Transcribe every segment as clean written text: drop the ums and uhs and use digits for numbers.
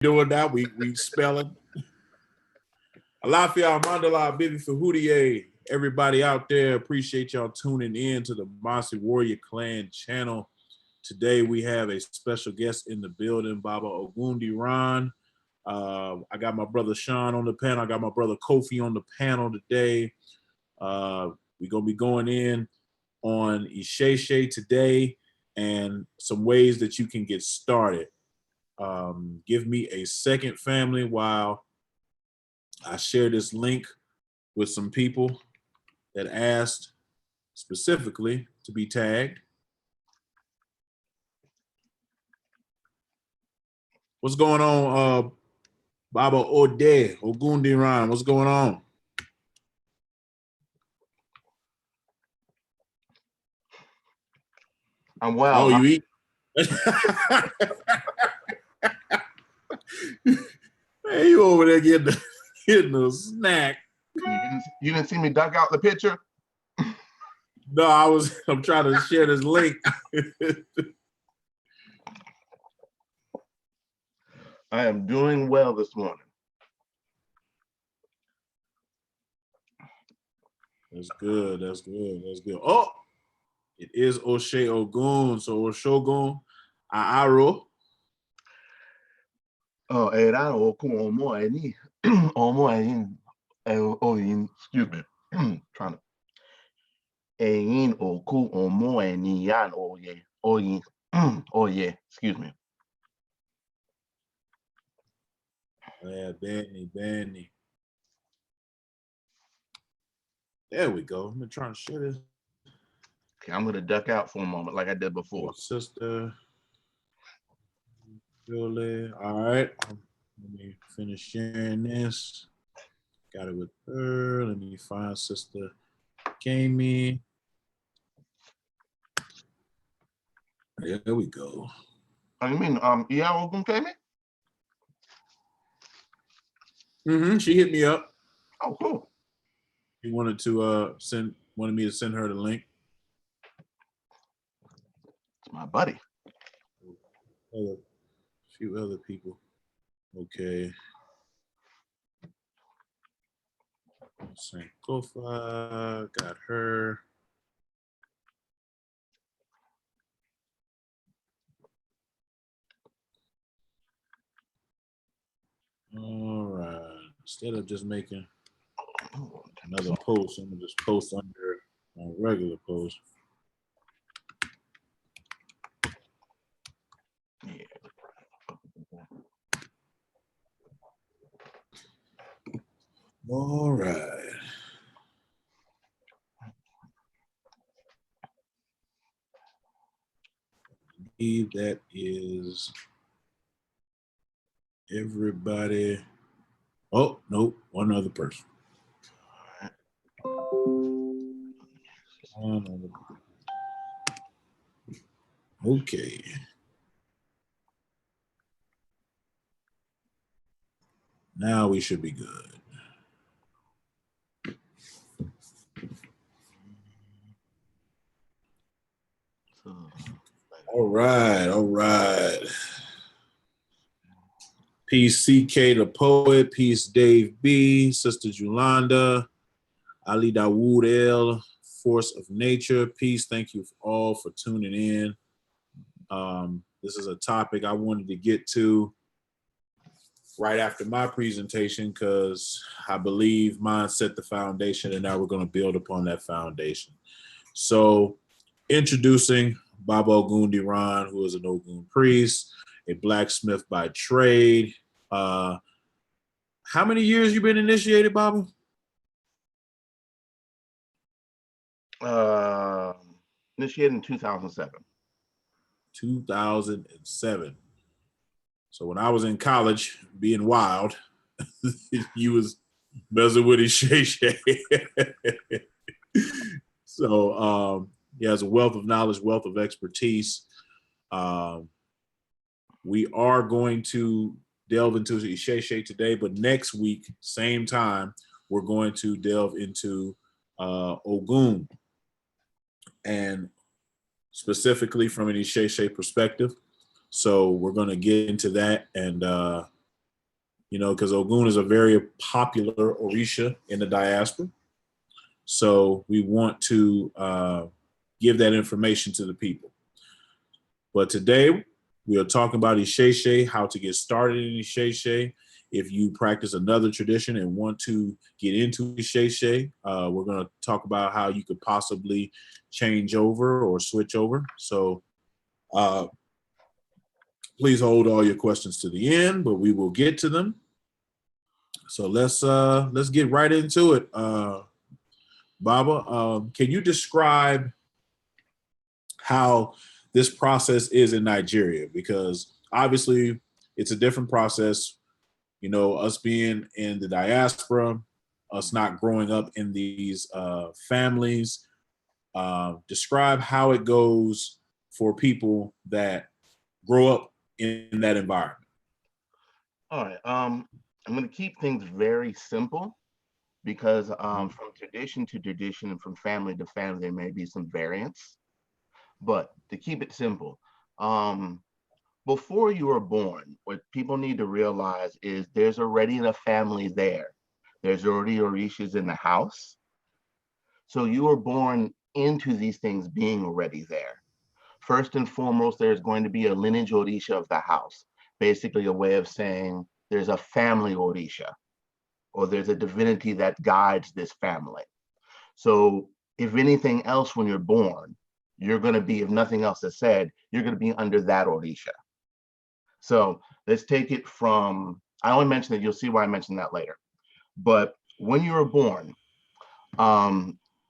doing that. We spelling. Alafia Mandala Bibi Fahudiye. Everybody out there, appreciate y'all tuning in to the Mossi Warrior Clan channel. Today we have a special guest in the building, Baba Ogundiran. I got my brother Sean on the panel. I got my brother Kofi on the panel today. We're going to be going in on Isese today and some ways that you can get started. Give me a second, family, while I share this link with some people that asked specifically to be tagged. What's going on, Baba Ogundiran? What's going on? I'm well. Oh, you eat? Man, you over there getting a snack. You didn't see me duck out the picture? No, I'm trying to share this link. I am doing well this morning. That's good. That's good. That's good. Oh, it is Oshe Ogun. So Oshogun Aaro. Oh, era oku omo eni omo eni excuse me. Trying to Ein oku omo eni yan oye oye excuse me. Yeah, Benny. There we go. I'm trying to share this. Okay, I'm gonna duck out for a moment like I did before. Sister Julie. All right. Let me finish sharing this. Got it with her. Let me find Sister Kami. There we go. Oh, you mean Iya Ogun Kami? She hit me up. Oh, cool. He wanted me to send her the link. It's my buddy. A few other people. Okay. St. Kofa, got her. All right. Instead of just making another post, I'm gonna just post under my regular post. Yeah. All right. That is everybody. Oh, no, one other person. Okay. Now we should be good. All right. Peace CK the Poet, peace Dave B, Sister Julanda, Ali Dawood L, Force of Nature, peace. Thank you all for tuning in. This is a topic I wanted to get to right after my presentation because I believe mine set the foundation and now we're going to build upon that foundation. So introducing Baba Ogundiran, who is an Ogun priest, a blacksmith by trade. How many years you been initiated, Baba? Initiated in 2007. 2007. So when I was in college, being wild, you was messing with Isese. So he has a wealth of knowledge, wealth of expertise. We are going to delve into Isese today, but next week, same time, we're going to delve into Ogun, and specifically from an Isese perspective. So we're going to get into that and you know, because Ogun is a very popular Orisha in the diaspora. So we want to give that information to the people. But today we are talking about Isese, how to get started in Isese. If you practice another tradition and want to get into Isese, we're going to talk about how you could possibly change over or switch over. So please hold all your questions to the end, but we will get to them. So let's get right into it. Baba, can you describe how this process is in Nigeria? Because obviously it's a different process. You know, us being in the diaspora, us not growing up in these families. Describe how it goes for people that grow up in that environment. All right. I'm going to keep things very simple because from tradition to tradition and from family to family, there may be some variance. But to keep it simple, before you were born, what people need to realize is there's already a family there. There's already Orishas in the house. So you were born into these things being already there. First and foremost, there's going to be a lineage Orisha of the house, basically a way of saying there's a family Orisha, or there's a divinity that guides this family. So if anything else, when you're born, you're going to be, if nothing else is said, you're going to be under that Orisha. So let's take it from, I only mentioned it, you'll see why I mentioned that later. But when you were born,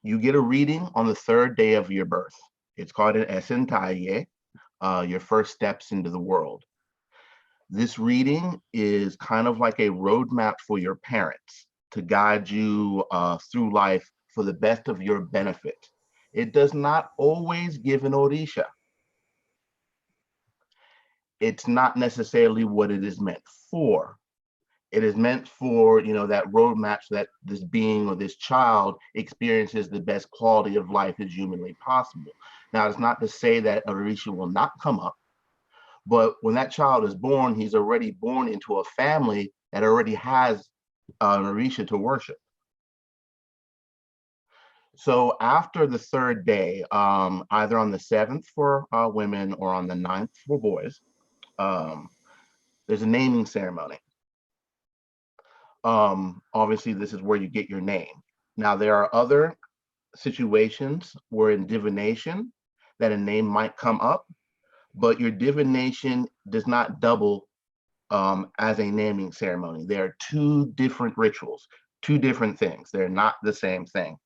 you get a reading on the third day of your birth. It's called an Esentaye, your first steps into the world. This reading is kind of like a roadmap for your parents to guide you through life for the best of your benefit. It does not always give an Orisha. It's not necessarily what it is meant for. It is meant for, you know, that roadmap so that this being or this child experiences the best quality of life as humanly possible. Now, it's not to say that an Orisha will not come up, but when that child is born, he's already born into a family that already has an Orisha to worship. So after the third day, either on the 7th for women or on the 9th for boys, there's a naming ceremony. Obviously, this is where you get your name. Now, there are other situations where in divination that a name might come up, but your divination does not double as a naming ceremony. There are two different rituals, two different things. They're not the same thing.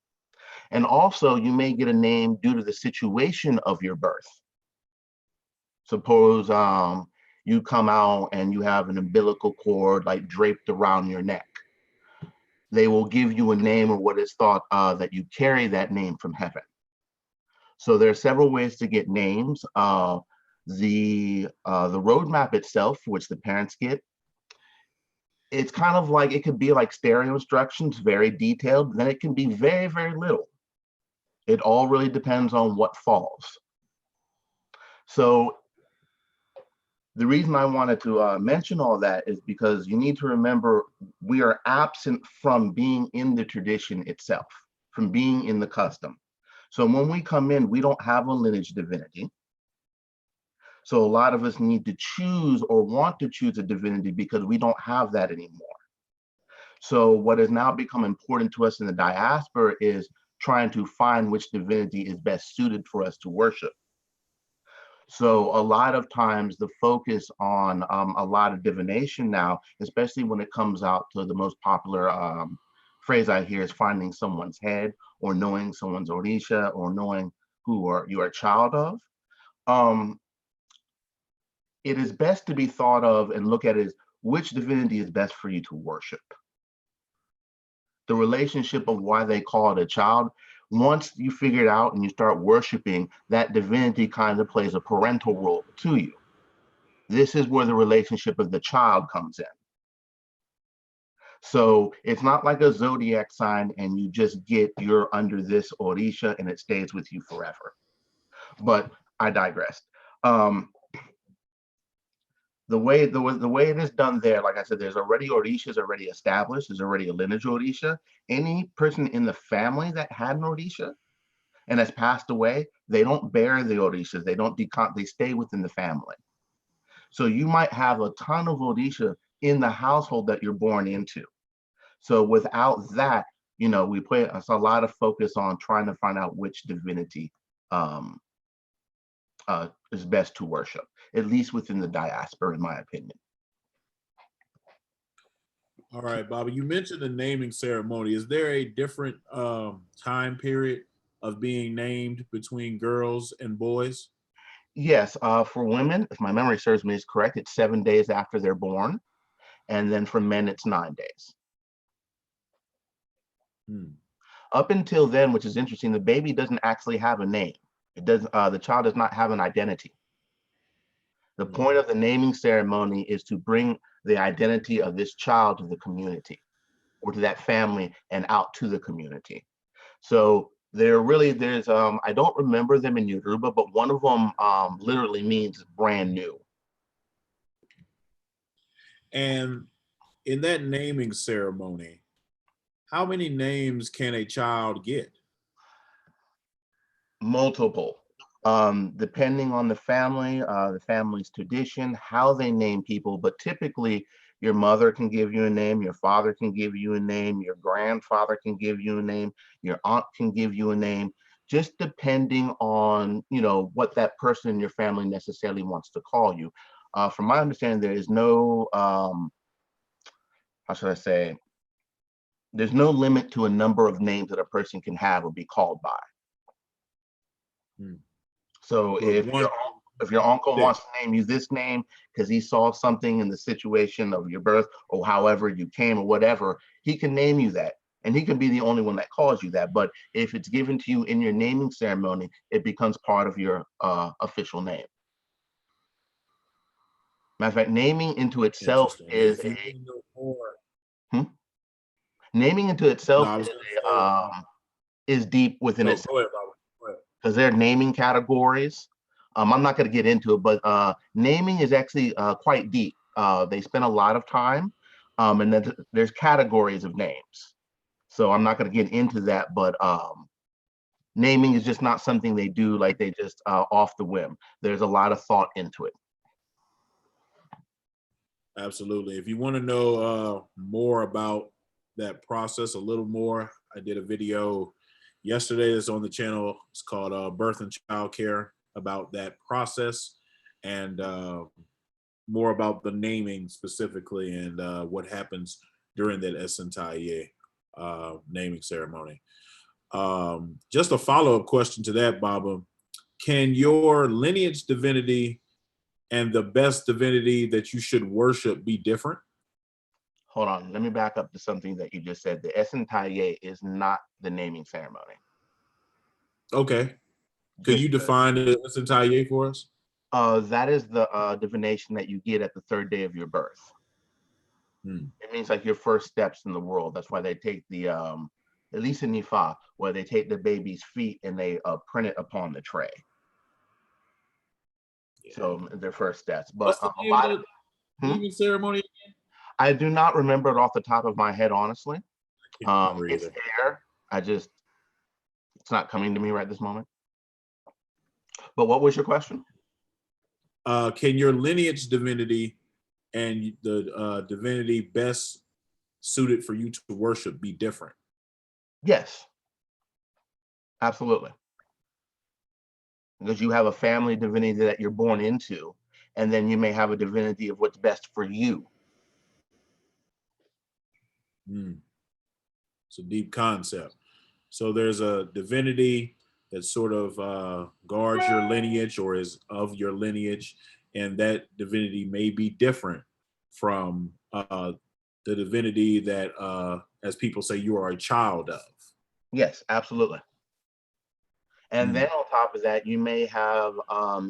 And also, you may get a name due to the situation of your birth. Suppose you come out and you have an umbilical cord like draped around your neck. They will give you a name or what is thought that you carry that name from heaven. So there are several ways to get names. The roadmap itself, which the parents get, it's kind of like, it could be like stereo instructions, very detailed, then it can be very, very little. It all really depends on what falls. So the reason I wanted to mention all that is because you need to remember we are absent from being in the tradition itself, from being in the custom. So when we come in, we don't have a lineage divinity. So a lot of us need to choose or want to choose a divinity because we don't have that anymore. So what has now become important to us in the diaspora is trying to find which divinity is best suited for us to worship. So a lot of times the focus on a lot of divination now, especially when it comes out to the most popular phrase I hear is finding someone's head or knowing someone's Orisha or knowing who you are a child of. It is best to be thought of and look at it as which divinity is best for you to worship. The relationship of why they call it a child, once you figure it out and you start worshiping, that divinity kind of plays a parental role to you. This is where the relationship of the child comes in. So it's not like a zodiac sign and you just get you're under this Orisha and it stays with you forever. But I digressed. the way it is done there, like I said, there's already Orishas already established. There's already a lineage Orisha. Any person in the family that had an Orisha and has passed away, they don't bear the Orishas. They don't they stay within the family. So you might have a ton of Orisha in the household that you're born into. So without that, we put a lot of focus on trying to find out which divinity um, is best to worship, at least within the diaspora, in my opinion. All right, Bobby, you mentioned the naming ceremony. Is there a different time period of being named between girls and boys? Yes, for women, if my memory serves me is correct, it's 7 days after they're born. And then for men, it's 9 days. Up until then, which is interesting, the baby doesn't actually have a name. It doesn't. The child does not have an identity. The point of the naming ceremony is to bring the identity of this child to the community or to that family and out to the community. So there's I don't remember them in Yoruba, but one of them literally means brand new. And in that naming ceremony, how many names can a child get? Multiple. Depending on the family's tradition, how they name people, but typically your mother can give you a name, your father can give you a name, your grandfather can give you a name, your aunt can give you a name, just depending on, what that person in your family necessarily wants to call you. From my understanding, there is no, how should I say, there's no limit to a number of names that a person can have or be called by. So if your uncle wants to name you this name because he saw something in the situation of your birth or however you came or whatever, he can name you that. And he can be the only one that calls you that. But if it's given to you in your naming ceremony, it becomes part of your official name. Matter of fact, naming into itself is naming into itself is deep within itself. Because they're naming categories. I'm not going to get into it, but naming is actually quite deep. They spend a lot of time, and then there's categories of names. So I'm not going to get into that, but naming is just not something they do like they just off the whim. There's a lot of thought into it. Absolutely. If you want to know more about that process a little more, I did a video yesterday that's on the channel. It's called Birth and Child Care, about that process and more about the naming specifically and what happens during that Esentaye naming ceremony. Just a follow-up question to that, Baba. Can your lineage divinity and the best divinity that you should worship be different? Hold on, let me back up to something that you just said. The Esentaye is not the naming ceremony. Okay. Could you define the Esentaye for us? That is the divination that you get at the 3rd day of your birth. It means like your first steps in the world. That's why they take the, at least in Ifa, where they take the baby's feet and they print it upon the tray. Yeah. So their first steps. But a lot of naming ceremony again? I do not remember it off the top of my head, honestly. It's there. It's not coming to me right this moment. But what was your question? Can your lineage divinity and the divinity best suited for you to worship be different? Yes, absolutely. Because you have a family divinity that you're born into, and then you may have a divinity of what's best for you. It's a deep concept. So there's a divinity that sort of guards your lineage or is of your lineage, and that divinity may be different from the divinity that, as people say, you are a child of. Yes, absolutely. And then on top of that, you may have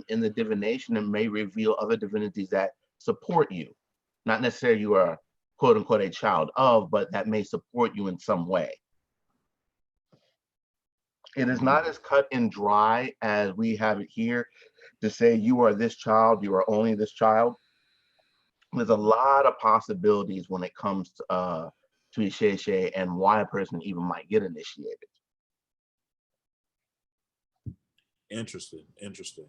in the divination, it may reveal other divinities that support you. Not necessarily you are quote unquote a child of, but that may support you in some way. It is not as cut and dry as we have it here to say you are this child, you are only this child. There's a lot of possibilities when it comes to Isese and why a person even might get initiated. Interesting, interesting.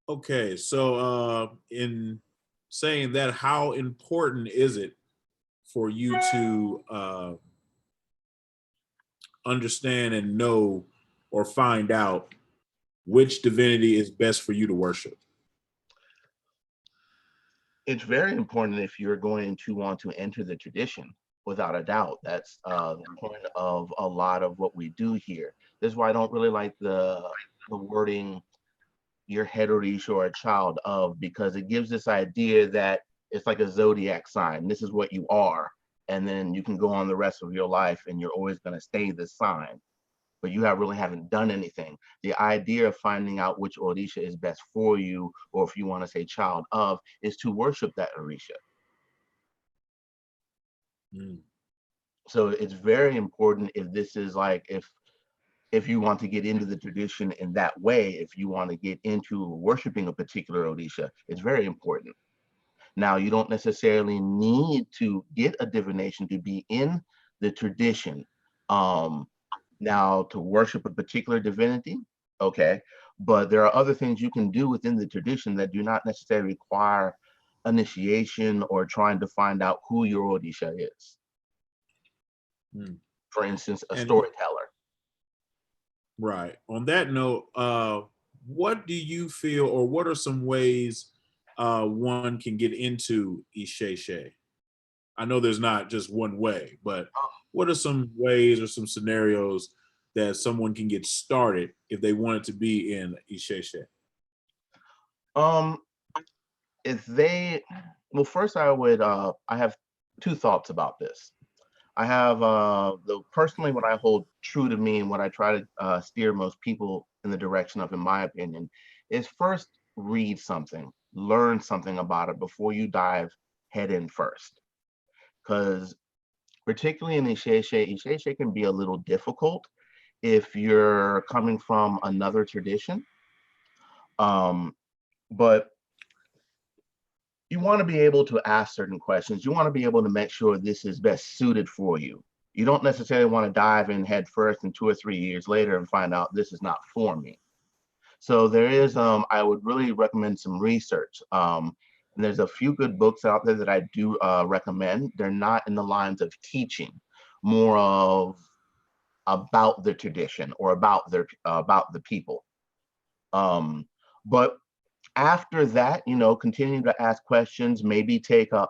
Okay, so in saying that, how important is it for you to understand and know or find out which divinity is best for you to worship? It's very important if you're going to want to enter the tradition, without a doubt. That's the point of a lot of what we do here. This is why I don't really like the wording "your head Orisha or a child of," because it gives this idea that it's like a zodiac sign. This is what you are, and then you can go on the rest of your life and you're always going to stay this sign, but you really haven't done anything. The idea of finding out which Orisha is best for you, or if you want to say child of, is to worship that Orisha. Mm. So it's very important if this is like, if you want to get into the tradition in that way, if you want to get into worshiping a particular Orisha, it's very important. Now, you don't necessarily need to get a divination to be in the tradition. Now, to worship a particular divinity, okay, but there are other things you can do within the tradition that do not necessarily require initiation or trying to find out who your Orisha is. Mm. For instance, a And storyteller. right. On that note, what do you feel, or what are some ways one can get into Isese? I know there's not just one way, but what are some ways or some scenarios that someone can get started if they wanted to be in Isese? Um, if they, well, first I would, I have two thoughts about this. I have personally what I hold true to me and what I try to steer most people in the direction of, in my opinion, is first read something, learn something about it before you dive head in first. Because particularly in Isese can be a little difficult if you're coming from another tradition. But you want to be able to ask certain questions. You want to be able to make sure this is best suited for you. You don't necessarily want to dive in head first and 2 or 3 years later and find out this is not for me. So there is, I would really recommend some research. And there's a few good books out there that I do recommend. They're not in the lines of teaching, more of about the tradition or about the people. But after that, continue to ask questions, maybe take a,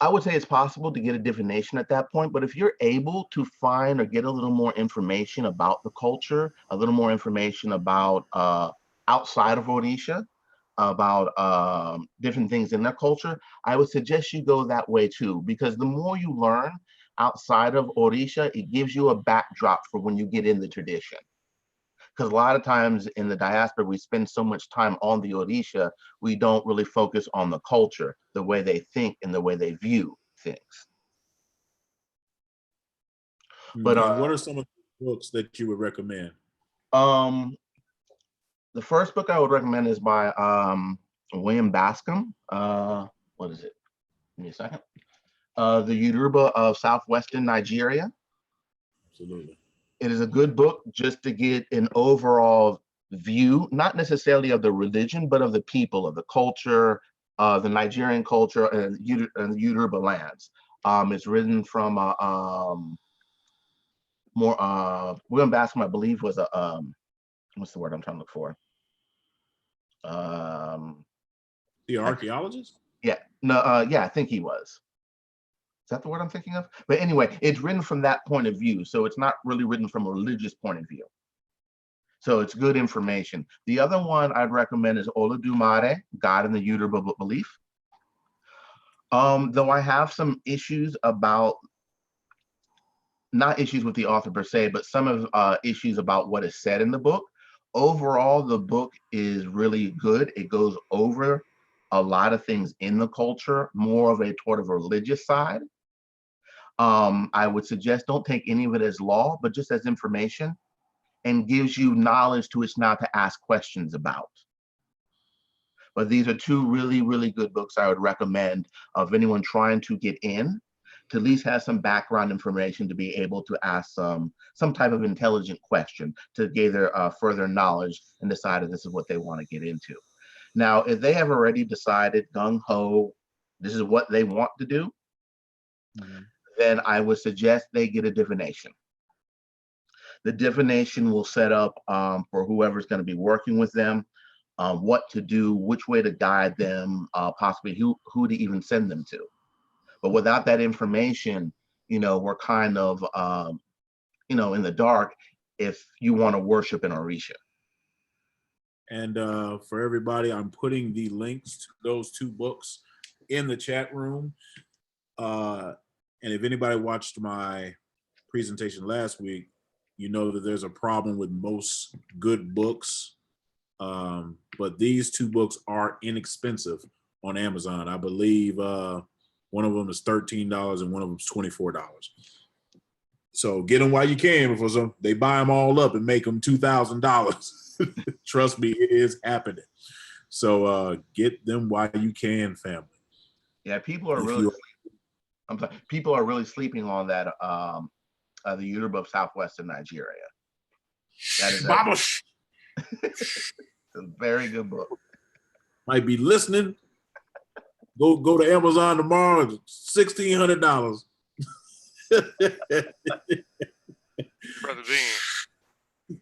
I would say it's possible to get a divination at that point, but if you're able to find or get a little more information about the culture, a little more information about outside of Orisha, about different things in their culture, I would suggest you go that way too, because the more you learn outside of Orisha, it gives you a backdrop for when you get in the tradition. Because a lot of times in the diaspora, we spend so much time on the Orisha, we don't really focus on the culture, the way they think and the way they view things. But And what are some of the books that you would recommend? The first book I would recommend is by William Bascom. What is it? Give me a second. The Yoruba of Southwestern Nigeria. Absolutely. It is a good book just to get an overall view, not necessarily of the religion, but of the people, of the culture, the Nigerian culture, and the Yoruba lands. It's written from William Bascom, I believe, was a what's the word I'm trying to look for? The archaeologist? Yeah, no, yeah, I think he was. Is that the word I'm thinking of? But anyway, it's written from that point of view. So it's not really written from a religious point of view. So it's good information. The other one I'd recommend is Olodumare, God in the Yoruba Belief. Though I have some issues about, not issues with the author per se, but some of issues about what is said in the book. Overall, the book is really good. It goes over a lot of things in the culture, more of a toward of a religious side. I would suggest don't take any of it as law, but just as information, and gives you knowledge to which now to ask questions about. But these are two really, really good books I would recommend of anyone trying to get in, to at least have some background information to be able to ask some type of intelligent question to gather further knowledge and decide if this is what they want to get into. Now, if they have already decided gung-ho, this is what they want to do, then I would suggest they get a divination. The divination will set up for whoever's going to be working with them, what to do, which way to guide them, possibly who to even send them to. But without that information, we're kind of, in the dark if you want to worship an Orisha. And for everybody, I'm putting the links to those two books in the chat room. And if anybody watched my presentation last week, you know that there's a problem with most good books. But these two books are inexpensive on Amazon. I believe one of them is $13 and one of them is $24. So get them while you can, before they buy them all up and make them $2,000. Trust me, it is happening. So get them while you can, family. Yeah, people are people are really sleeping on that. The Yoruba of Southwestern Nigeria. That is it's a very good book. Might be listening. Go to Amazon tomorrow. $1,600. Brother Ben.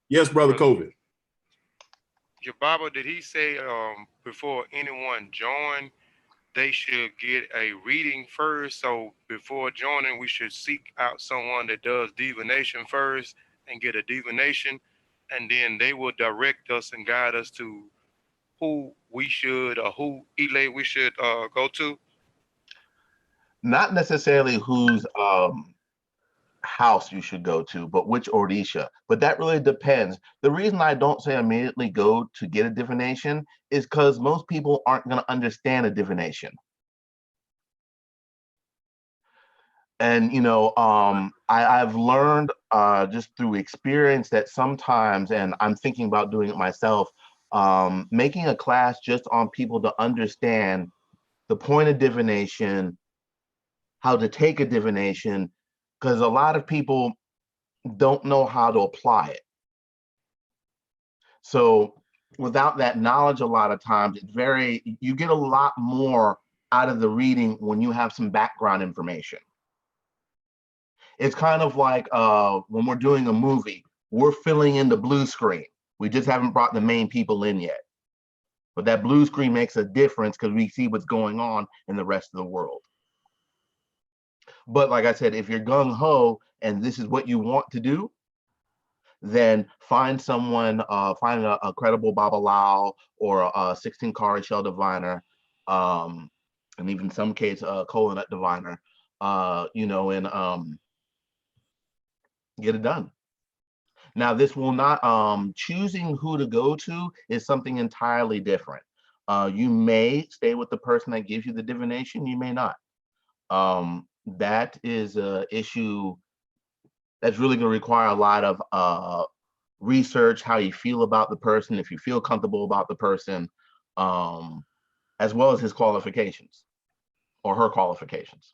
Yes, brother COVID. Your Bible, did he say before anyone join, they should get a reading first? So before joining, we should seek out someone that does divination first and get a divination, and then they will direct us and guide us to who we should or who elate we should go to. Not necessarily whose house you should go to, but which Orisha. But that really depends. The reason I don't say immediately go to get a divination is because most people aren't going to understand a divination. And I've learned just through experience that sometimes, and I'm thinking about doing it myself, making a class just on people to understand the point of divination, how to take a divination, because a lot of people don't know how to apply it. So without that knowledge, a lot of times you get a lot more out of the reading when you have some background information. It's kind of like when we're doing a movie, we're filling in the blue screen. We just haven't brought the main people in yet. But that blue screen makes a difference because we see what's going on in the rest of the world. But like I said, if you're gung-ho and this is what you want to do, then find someone, find a credible Babalao or a 16 Kari shell diviner, and even in some case a Kolanut diviner, and get it done. Now, this will not, choosing who to go to is something entirely different. You may stay with the person that gives you the divination, you may not. That is an issue that's really going to require a lot of research, how you feel about the person, if you feel comfortable about the person, as well as his qualifications or her qualifications.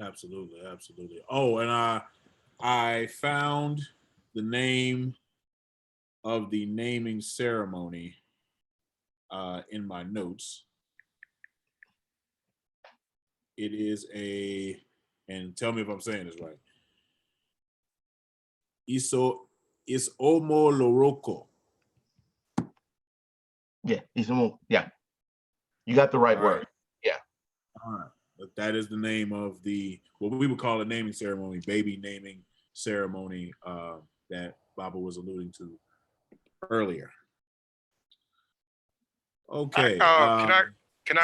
Absolutely, absolutely. Oh, and I found the name of the naming ceremony in my notes. It is and tell me if I'm saying this right. It's Omo Loroko. Yeah, yeah. You got the right word. Right. Yeah. All right. But that is the name of what we would call a naming ceremony, baby naming ceremony that Baba was alluding to earlier. Okay. Can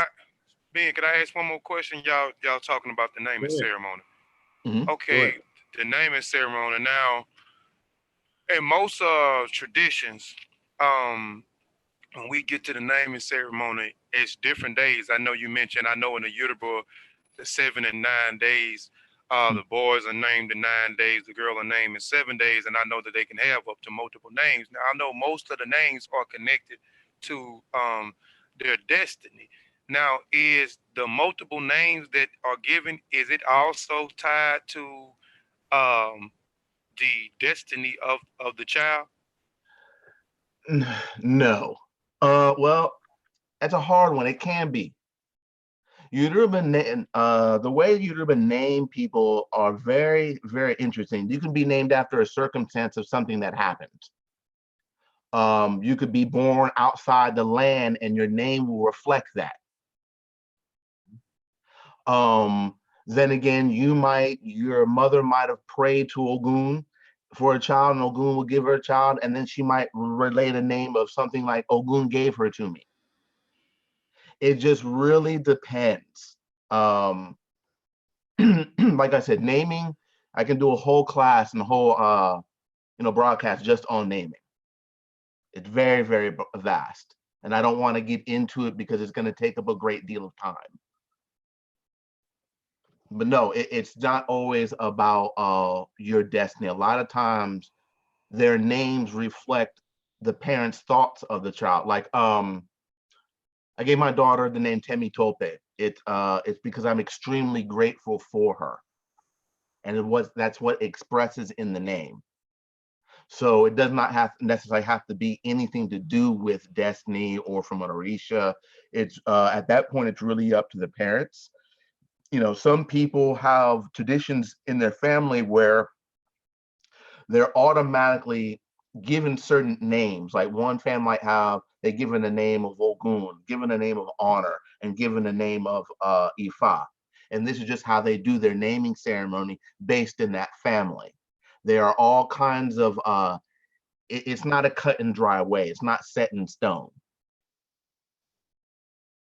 I ask one more question? Y'all talking about the naming ceremony. Mm-hmm. Okay, the naming ceremony. Now, in most traditions, when we get to the naming ceremony, it's different days. I know you mentioned, I know in the Yoruba, the 7 and 9 days. The boys are named in 9 days, the girl are named in 7 days, and I know that they can have up to multiple names. Now, I know most of the names are connected to their destiny. Now, is the multiple names that are given, is it also tied to um, the destiny of the child? No. Well, that's a hard one. It can be. The way Yoruba name people are very, very interesting. You can be named after a circumstance of something that happened. You could be born outside the land and your name will reflect that. Then again, your mother might have prayed to Ogun for a child, and Ogun will give her a child, and then she might relate a name of something like Ogun gave her to me. It just really depends. Like I said, naming, I can do a whole class and a whole broadcast just on naming. It's very, very vast, and I don't want to get into it because it's going to take up a great deal of time. But no, it's not always about your destiny. A lot of times their names reflect the parents' thoughts of the child. Like I gave my daughter the name Temi Tope. It's because I'm extremely grateful for her, and that's what expresses in the name. So it does not necessarily have to be anything to do with destiny or from an Orisha. It's at that point it's really up to the parents. Some people have traditions in their family where they're automatically given certain names. Like one family might have, they're given the name of Ogun, given the name of honor, and given the name of Ifa. And this is just how they do their naming ceremony based in that family. There are all kinds of, it's not a cut and dry way. It's not set in stone.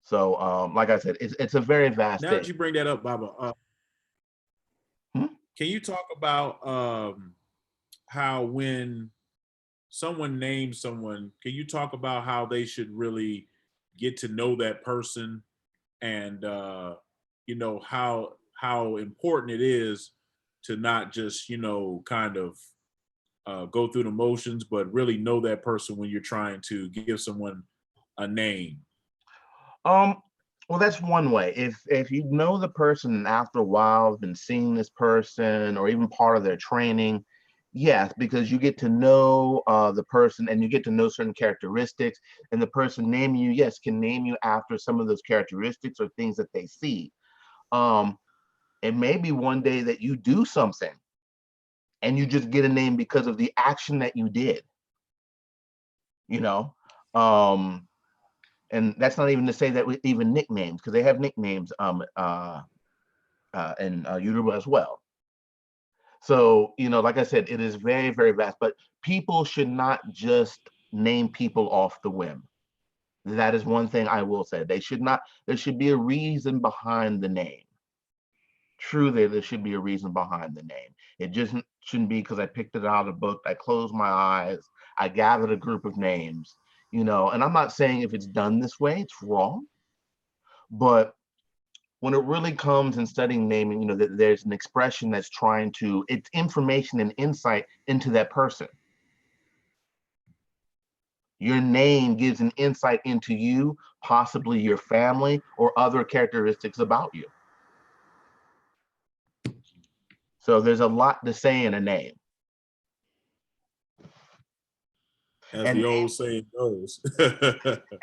So, like I said, it's a very vast Now thing. that you bring that up, Baba, can you talk about how when someone names someone, can you talk about how they should really get to know that person, and how important it is to not just kind of go through the motions, but really know that person when you're trying to give someone a name? Well, that's one way. If you know the person and after a while have been seeing this person or even part of their training, yes, because you get to know the person and you get to know certain characteristics, and the person naming you, yes, can name you after some of those characteristics or things that they see. It may be one day that you do something and you just get a name because of the action that you did. And that's not even to say that even nicknames, because they have nicknames in Yoruba as well. So, like I said, it is very, very vast, but people should not just name people off the whim. That is one thing I will say. There should be a reason behind the name. Truly, there should be a reason behind the name. It just shouldn't be because I picked it out of the book, I closed my eyes, I gathered a group of names. And I'm not saying if it's done this way, it's wrong. But when it really comes in studying naming, that there's an expression that's it's information and insight into that person. Your name gives an insight into you, possibly your family, or other characteristics about you. So there's a lot to say in a name. As the old saying goes.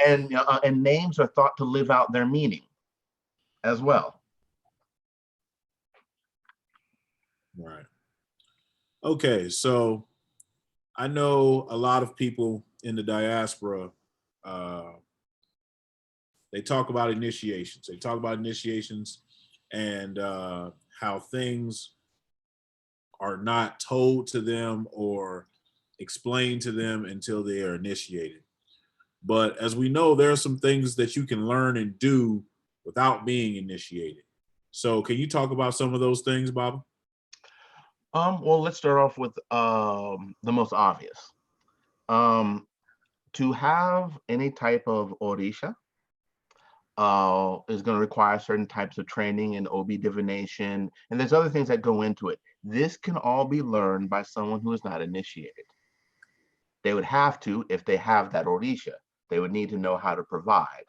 and names are thought to live out their meaning as well. Right. Okay, so I know a lot of people in the diaspora, they talk about initiations. They talk about initiations and how things are not told to them or explained to them until they are initiated. But as we know, there are some things that you can learn and do without being initiated. So can you talk about some of those things, Bob? Well, let's start off with the most obvious. To have any type of Orisha, is going to require certain types of training in OB divination, and there's other things that go into it. This can all be learned by someone who is not initiated. They would have to, if they have that Orisha, they would need to know how to provide.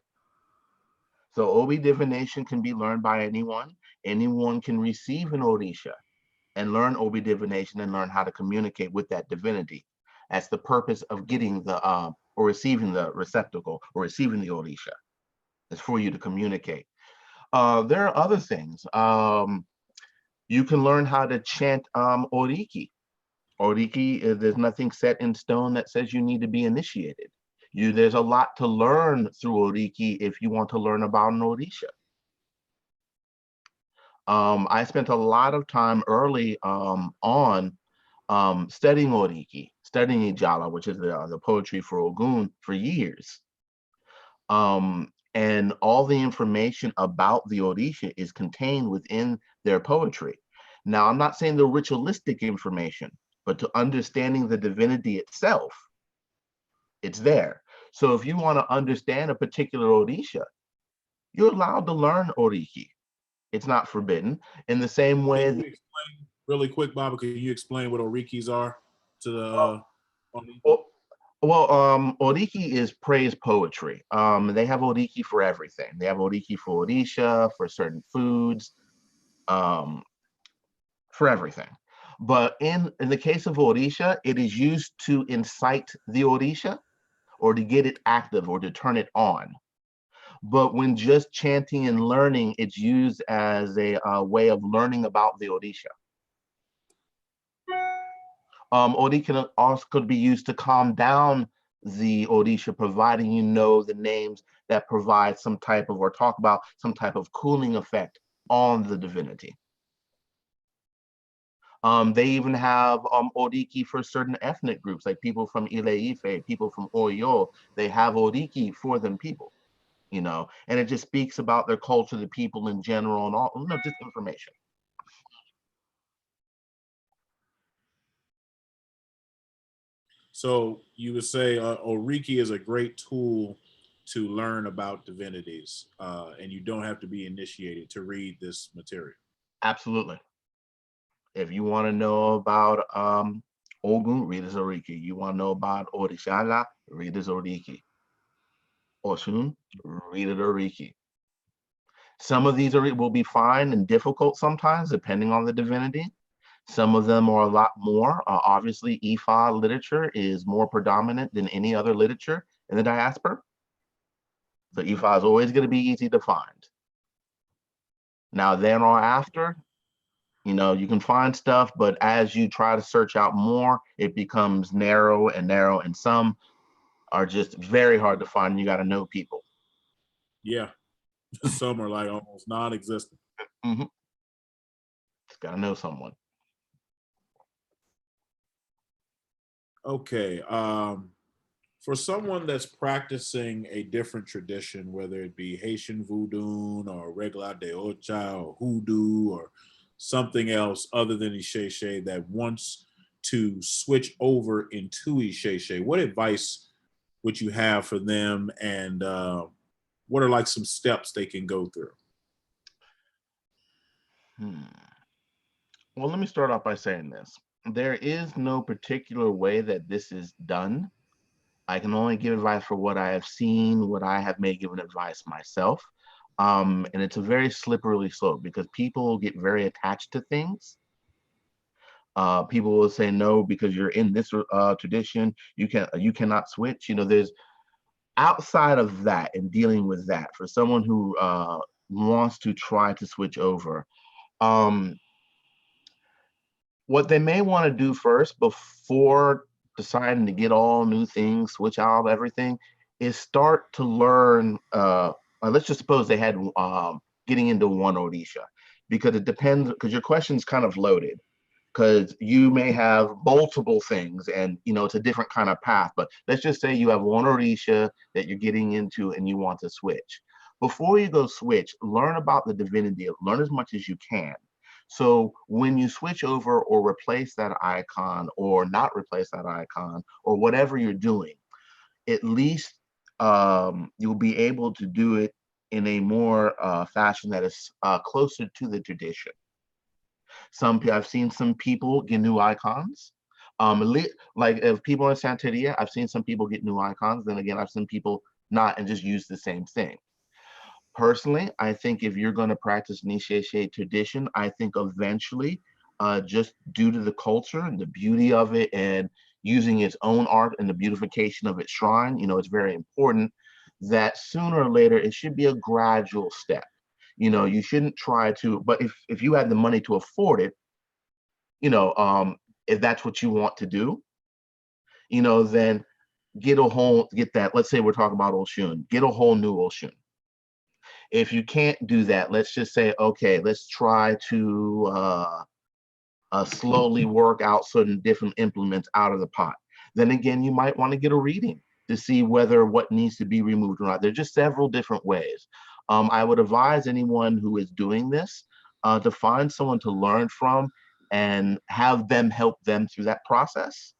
So OB divination can be learned by anyone. Anyone can receive an Orisha and learn OB divination and learn how to communicate with that divinity. That's the purpose of getting the or receiving the receptacle or receiving the Orisha. It's for you to communicate. There are other things. You can learn how to chant Oriki. Oriki, there's nothing set in stone that says you need to be initiated. There's a lot to learn through Oriki if you want to learn about an Orisha. I spent a lot of time early on studying Oriki, studying Ijala, which is the poetry for Ogun, for years. And all the information about the Orisha is contained within their poetry. Now, I'm not saying the ritualistic information, but to understanding the divinity itself, it's there. So if you want to understand a particular Orisha, you're allowed to learn Oriki. It's not forbidden. In the same way. Can you explain really quick, Baba? Can you explain what Orikis are to the? Oriki is praise poetry. They have Oriki for everything. They have Oriki for Orisha, for certain foods, for everything. But in the case of Orisha, it is used to incite the Orisha or to get it active or to turn it on. But when just chanting and learning, it's used as a way of learning about the Orisha. Ori can also could be used to calm down the Orisha, providing you know the names that provide some type of, or talk about some type of cooling effect on the divinity. They even have Oriki for certain ethnic groups, like people from Ile-Ife, people from Oyo. They have Oriki for them people, you know, and it just speaks about their culture, the people in general, and all, you know, just information. So you would say Oriki is a great tool to learn about divinities, and you don't have to be initiated to read this material. Absolutely. If you want to know about Ogun, read his Oriki. You want to know about Orishala, read his Oriki. Oshun, read his Oriki. Some of these will be fine and difficult sometimes, depending on the divinity. Some of them are a lot more. Obviously, Ifa literature is more predominant than any other literature in the diaspora. So Ifa is always going to be easy to find. Now, then or after, you know, you can find stuff, but as you try to search out more, it becomes narrow, and some are just very hard to find. You got to know people. Yeah, some are like almost non-existent. Mm-hmm. Just got to know someone. Okay. For someone that's practicing a different tradition, whether it be Haitian voodoo or Regla de Ocha or hoodoo or something else other than Isese, that wants to switch over into Isese, what advice would you have for them, and what are like some steps they can go through? Well, let me start off by saying this. There is no particular way that this is done. I can only give advice for what I have seen, what I have may given advice myself. And it's a very slippery slope because people get very attached to things. People will say no because you're in this tradition. You cannot switch. You know, there's outside of that and dealing with that for someone who wants to try to switch over. What they may want to do first before deciding to get all new things, switch out everything, is start to learn. Let's just suppose they had getting into one Orisha, because it depends. Because your question's kind of loaded, because you may have multiple things, and you know it's a different kind of path. But let's just say you have one Orisha that you're getting into, and you want to switch. Before you go switch, learn about the divinity. Learn as much as you can. So when you switch over or replace that icon or not replace that icon or whatever you're doing, at least you'll be able to do it in a more fashion that is closer to the tradition. I've seen some people get new icons. Like if people in Santeria, I've seen some people get new icons. Then again, I've seen people not and just use the same thing. Personally, I think if you're going to practice Isese tradition, I think eventually, just due to the culture and the beauty of it and using its own art and the beautification of its shrine, it's very important that sooner or later it should be a gradual step. You shouldn't try to, but if you had the money to afford it, if that's what you want to do, then get that. Let's say we're talking about Oshun, get a whole new Oshun. If you can't do that, let's just say, okay, let's try to slowly work out certain different implements out of the pot. Then again, you might want to get a reading to see whether what needs to be removed or not. There's just several different ways. I would advise anyone who is doing this to find someone to learn from and have them help them through that process,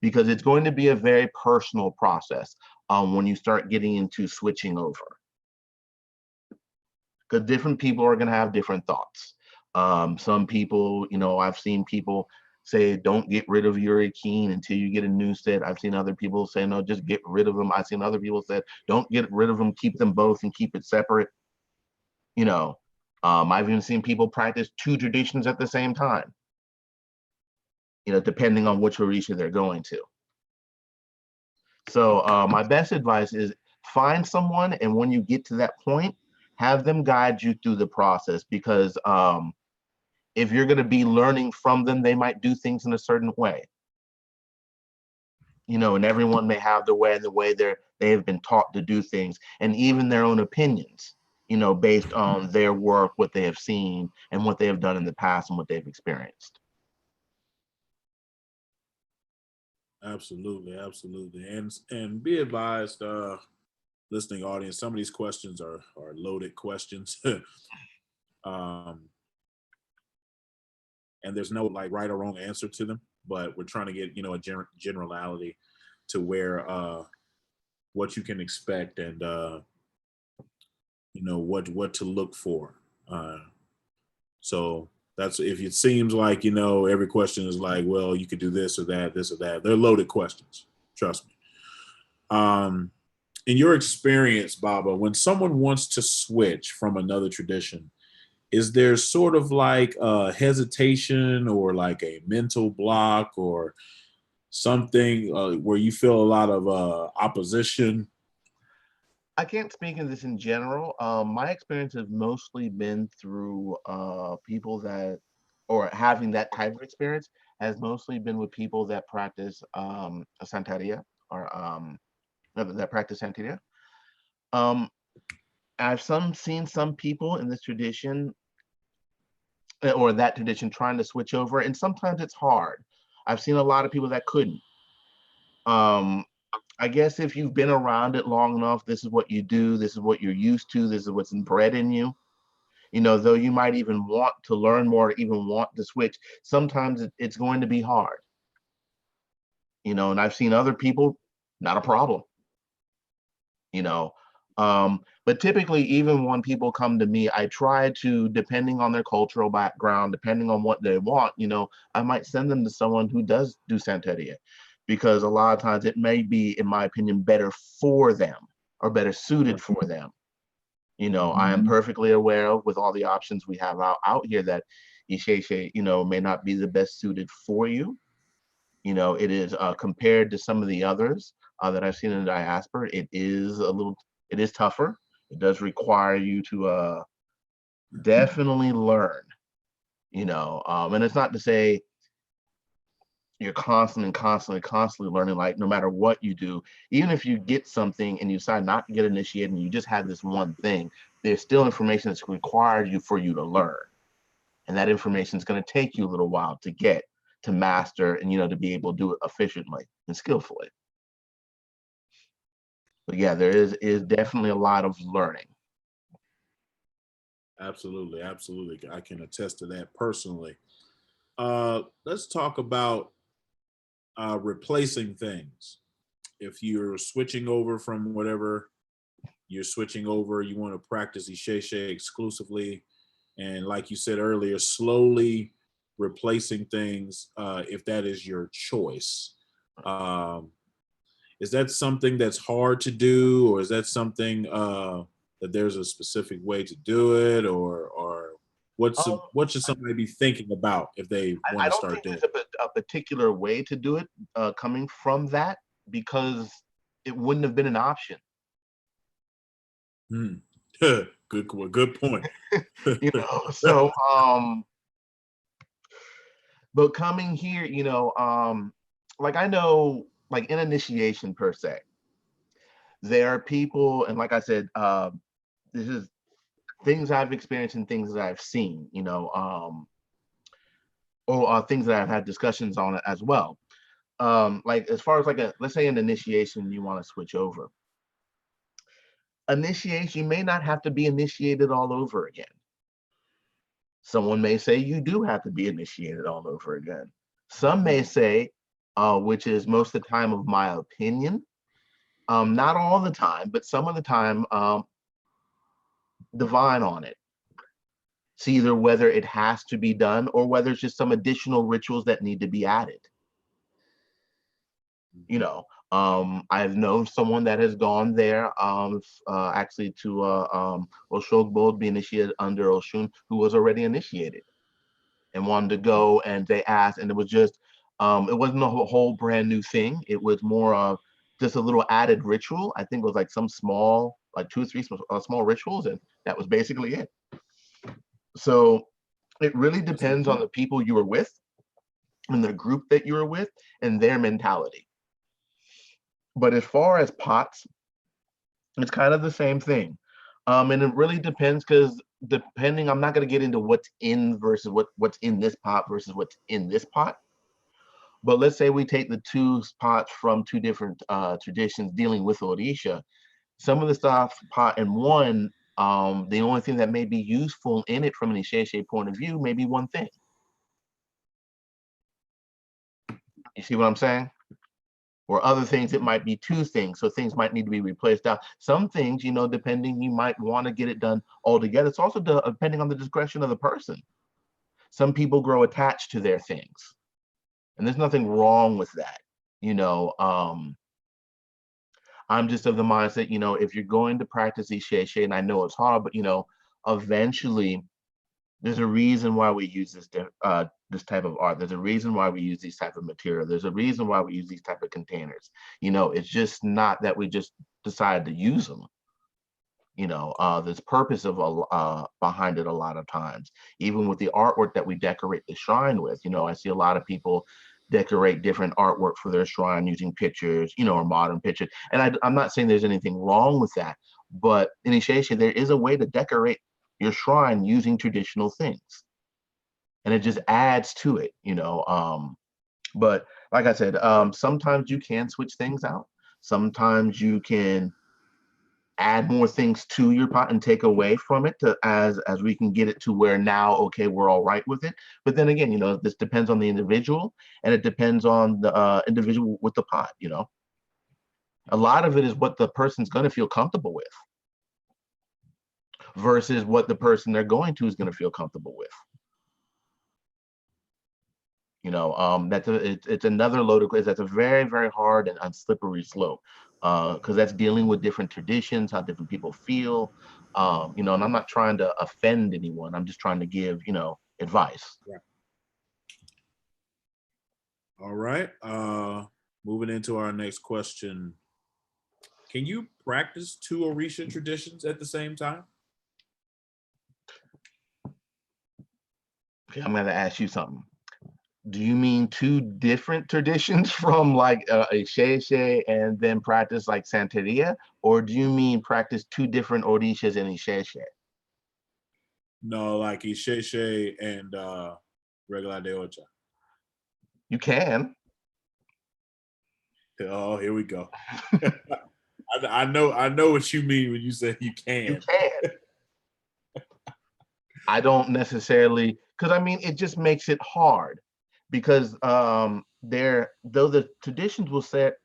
because it's going to be a very personal process when you start getting into switching over. Because different people are going to have different thoughts. Some people, I've seen people say, don't get rid of your Akeen until you get a new set. I've seen other people say, no, just get rid of them. I've seen other people say, don't get rid of them, keep them both and keep it separate. I've even seen people practice two traditions at the same time, depending on which Orisa they're going to. So my best advice is find someone, and when you get to that point, have them guide you through the process, because if you're going to be learning from them, they might do things in a certain way. And everyone may have their way and the way they have been taught to do things, and even their own opinions, based on their work, what they have seen, and what they have done in the past and what they've experienced. Absolutely, absolutely. And be advised, listening audience, some of these questions are loaded questions. And there's no like right or wrong answer to them, but we're trying to get, a generality to where what you can expect and what to look for. So that's, if it seems like, every question is like, well, you could do this or that, they're loaded questions. Trust me. In your experience, Baba, when someone wants to switch from another tradition, is there sort of like a hesitation or like a mental block or something where you feel a lot of opposition? I can't speak of this in general. My experience has mostly been through people that, or having that type of experience has mostly been with people that practice Santeria, or that practice Santeria. I've seen some people in this tradition or that tradition trying to switch over, and sometimes it's hard. I've seen a lot of people that couldn't. I guess if you've been around it long enough, this is what you do, this is what you're used to, this is what's bred in you. Though you might even want to learn more, even want to switch, sometimes it's going to be hard. And I've seen other people, not a problem. But typically, even when people come to me, I try to, depending on their cultural background, depending on what they want, I might send them to someone who does do Santeria, because a lot of times it may be, in my opinion, better for them or better suited for them. I am perfectly aware of, with all the options we have out here, that Isese, may not be the best suited for you. It is compared to some of the others that I've seen in the diaspora, it is tougher. It does require you to definitely learn, and it's not to say you're constantly learning, like no matter what you do, even if you get something and you decide not to get initiated and you just have this one thing, there's still information that's required for you to learn. And that information is going to take you a little while to get, to master, and, to be able to do it efficiently and skillfully. But yeah, there is definitely a lot of learning. Absolutely, absolutely. I can attest to that personally. Let's talk about replacing things. If you're switching over from whatever you're switching over, you want to practice Isese exclusively, and like you said earlier, slowly replacing things if that is your choice. Is that something that's hard to do, or is that something that there's a specific way to do it, or what should somebody be thinking about if they want I to don't start think doing there's a particular way to do it coming from that, because it wouldn't have been an option. Good point. You know, so but coming here, you know, like I know, like in initiation per se, there are people, and like I said, this is things I've experienced and things that I've seen, you know, or things that I've had discussions on it as well. Like as far as like let's say an initiation, you want to switch over. Initiation, you may not have to be initiated all over again. Someone may say you do have to be initiated all over again. Some may say, which is most of the time of my opinion, not all the time, but some of the time, divine on it. It's either whether it has to be done or whether it's just some additional rituals that need to be added. You know, I've known someone that has gone there, actually to Oshogbo, be initiated under Oshun, who was already initiated and wanted to go, and they asked, and it was just, it wasn't a whole brand new thing. It was more of just a little added ritual. I think it was like some small, like 2 or 3 small rituals, and that was basically it. So it really depends on the people you were with and the group that you were with and their mentality. But as far as pots, it's kind of the same thing. And it really depends, because depending, I'm not going to get into what's in versus what's in this pot versus what's in this pot. But let's say we take the 2 pots from 2 different traditions dealing with Orisa. Some of the stuff pot in one, the only thing that may be useful in it from an Isese point of view may be one thing. You see what I'm saying? Or other things, it might be 2 things. So things might need to be replaced out. Some things, you know, depending, you might want to get it done all together. It's also depending on the discretion of the person. Some people grow attached to their things, and there's nothing wrong with that. You know, I'm just of the mindset, you know, if you're going to practice Isese, and I know it's hard, but, you know, eventually there's a reason why we use this type of art. There's a reason why we use these type of material. There's a reason why we use these type of containers. You know, it's just not that we just decide to use them. You know, there's purpose of behind it a lot of times. Even with the artwork that we decorate the shrine with, you know, I see a lot of people decorate different artwork for their shrine using pictures, you know, or modern pictures. And I'm not saying there's anything wrong with that, but in Isese, there is a way to decorate your shrine using traditional things, and it just adds to it, you know. But like I said, sometimes you can switch things out. Sometimes you can add more things to your pot and take away from it to as we can get it to where now, okay, we're all right with it. But then again, you know, this depends on the individual, and it depends on the individual with the pot. You know, a lot of it is what the person's going to feel comfortable with versus what the person they're going to is going to feel comfortable with. You know, it's another load of, that's a very, very hard and slippery slope, because that's dealing with different traditions, how different people feel. You know, and I'm not trying to offend anyone. I'm just trying to give, you know, advice. Yeah. All right. Moving into our next question. Can you practice 2 Orisha traditions at the same time? Okay, I'm going to ask you something. Do you mean 2 different traditions from like Isese and then practice like Santeria? Or do you mean practice 2 different Orishas in Isese? No, like Isese and Regla de Ocha. You can. Oh, here we go. I know what you mean when you say you can. You can. I don't necessarily, because I mean, it just makes it hard, because though the traditions will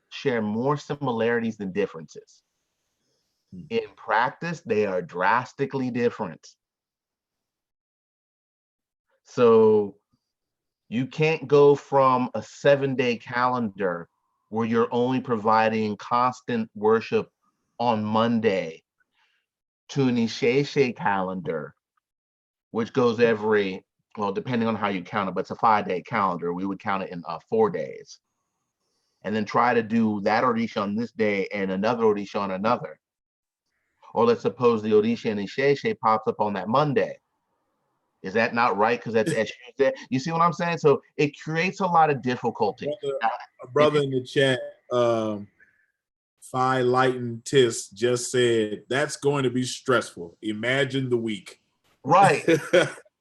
share more similarities than differences. In practice, they are drastically different. So you can't go from a 7-day calendar where you're only providing constant worship on Monday to an Isese calendar, which goes every, well, depending on how you count it, but it's a 5-day calendar. We would count it in 4 days. And then try to do that Orisha on this day and another Orisha on another. Or let's suppose the Orisha and Isese pops up on that Monday. Is that not right? Because that's Eshu's there. You see what I'm saying? So it creates a lot of difficulty. A brother in the chat, Phi Lighten Tis just said, that's going to be stressful. Imagine the week. Right.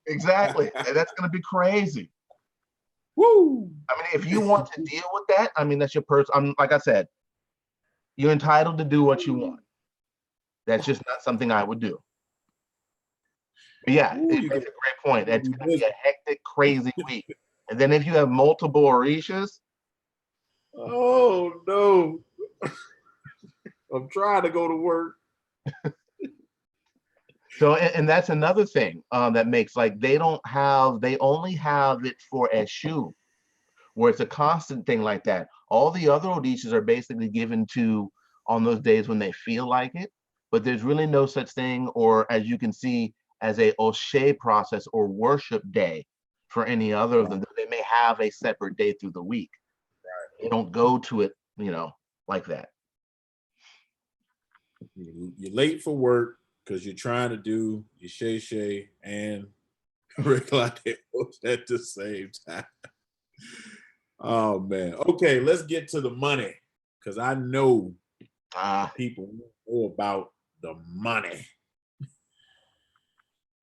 Exactly. And that's going to be crazy. Woo! I mean, if you want to deal with that, I mean, that's your person. Like I said, you're entitled to do what you want. That's just not something I would do. But yeah, Ooh, it's a great point. That's going to be a hectic, crazy week. And then if you have multiple Orishas. Oh, no. I'm trying to go to work. So, and that's another thing that makes, like, they only have it for Eshu, where it's a constant thing like that. All the other Orishas are basically given to on those days when they feel like it, but there's really no such thing, or as you can see, as a Oshe process or worship day for any other of them. They may have a separate day through the week. Right. They don't go to it, like that. You're late for work because you're trying to do your Isese and recline at the same time. Oh, man. Okay, let's get to the money because I know people know about the money.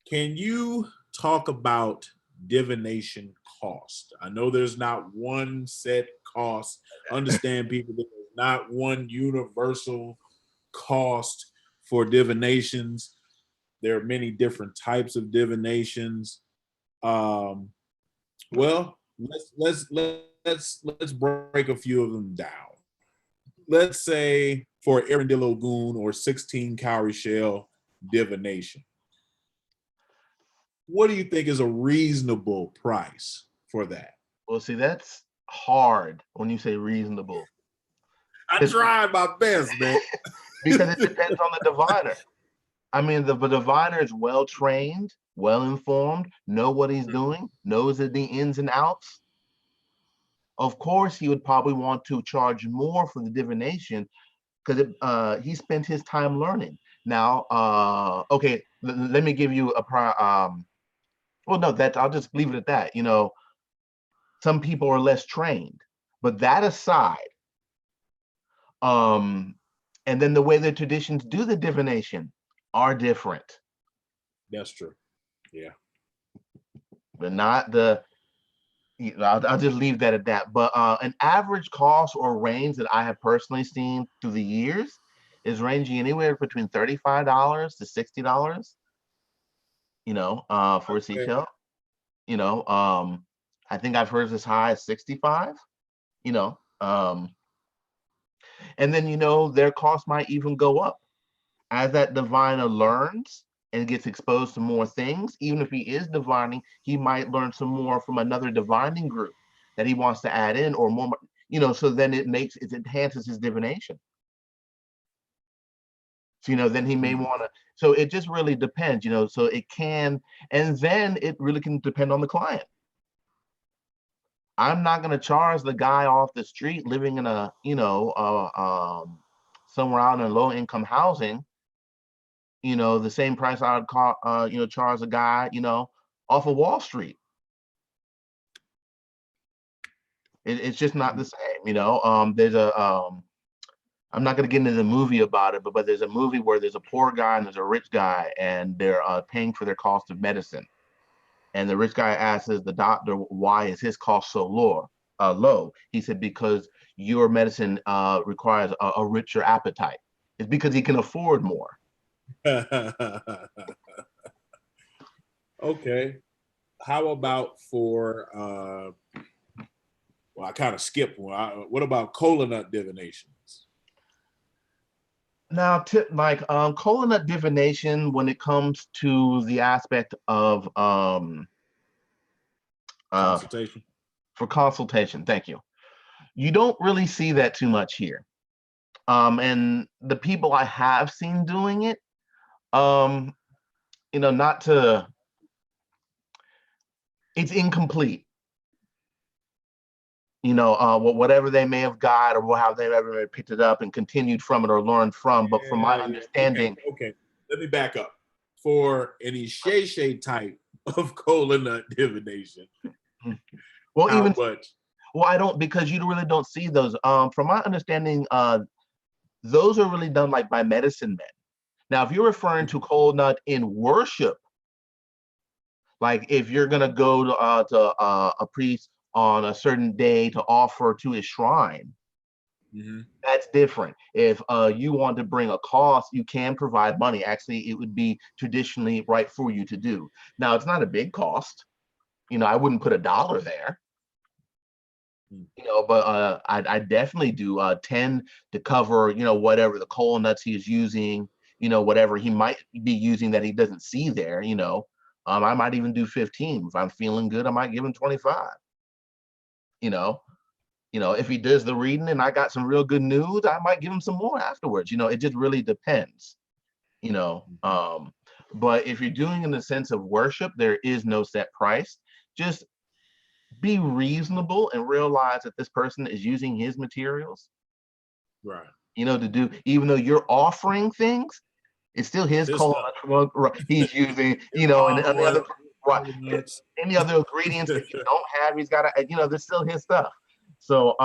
Can you talk about divination cost? I know there's not one set cost. Understand, people, that there's not one universal cost for divinations. There are many different types of divinations. Well, let's break a few of them down. Let's say for Oloogun or 16 cowrie shell divination, what do you think is a reasonable price for that? Well, see, that's hard when you say reasonable. I tried my best, man. Because it depends on the diviner. I mean, the diviner is well trained, well informed, know what he's doing, knows the ins and outs. Of course, he would probably want to charge more for the divination because he spent his time learning. Now, okay, let me give you a well, no, I'll just leave it at that. Some people are less trained, but that aside, and then the way the traditions do the divination are different. That's true. Yeah. But not I'll just leave that at that. But an average cost or range that I have personally seen through the years is ranging anywhere between $35 to $60, for a seashell. I think I've heard as high as 65, and then, their cost might even go up as that diviner learns and gets exposed to more things. Even if he is divining, he might learn some more from another divining group that he wants to add in, or more, so then it enhances his divination. So, then he may want to, so it just really depends, so it can, and then it really can depend on the client. I'm not going to charge the guy off the street living in a, somewhere out in low income housing, the same price I would charge a guy, off of Wall Street. It's just not the same, there's I'm not going to get into the movie about it, but there's a movie where there's a poor guy and there's a rich guy, and they're paying for their cost of medicine. And the rich guy asks the doctor, why is his cost so low? He said, because your medicine requires a richer appetite. It's because he can afford more. Okay. How about for, I kind of skipped one. What about cola nut divinations? Now, cola nut divination, when it comes to the aspect of Consultation. for consultation, thank you. You don't really see that too much here. And the people I have seen doing it, not to, it's incomplete. Whatever they may have got or how they ever picked it up and continued from it or learned from. But from my understanding, okay, let me back up. For an Isese type of cola nut divination, well, how even much? well, I don't, because you really don't see those. From my understanding, those are really done like by medicine men. Now, if you're referring to cola nut in worship, like if you're gonna go to a priest on a certain day to offer to his shrine, that's different. If you want to bring a cost, you can provide money. Actually, it would be traditionally right for you to do. Now, it's not a big cost. I wouldn't put $1 there. But I definitely do 10 to cover, whatever the cola nuts he is using, whatever he might be using that he doesn't see there, I might even do 15. If I'm feeling good, I might give him 25. If he does the reading and I got some real good news, I might give him some more afterwards. It just really depends. But if you're doing in the sense of worship, there is no set price. Just be reasonable and realize that this person is using his materials, Right. to do, even though you're offering things, it's still his cola he's using, and any other, right, any other ingredients that you don't have, he's got to, there's still his stuff. So,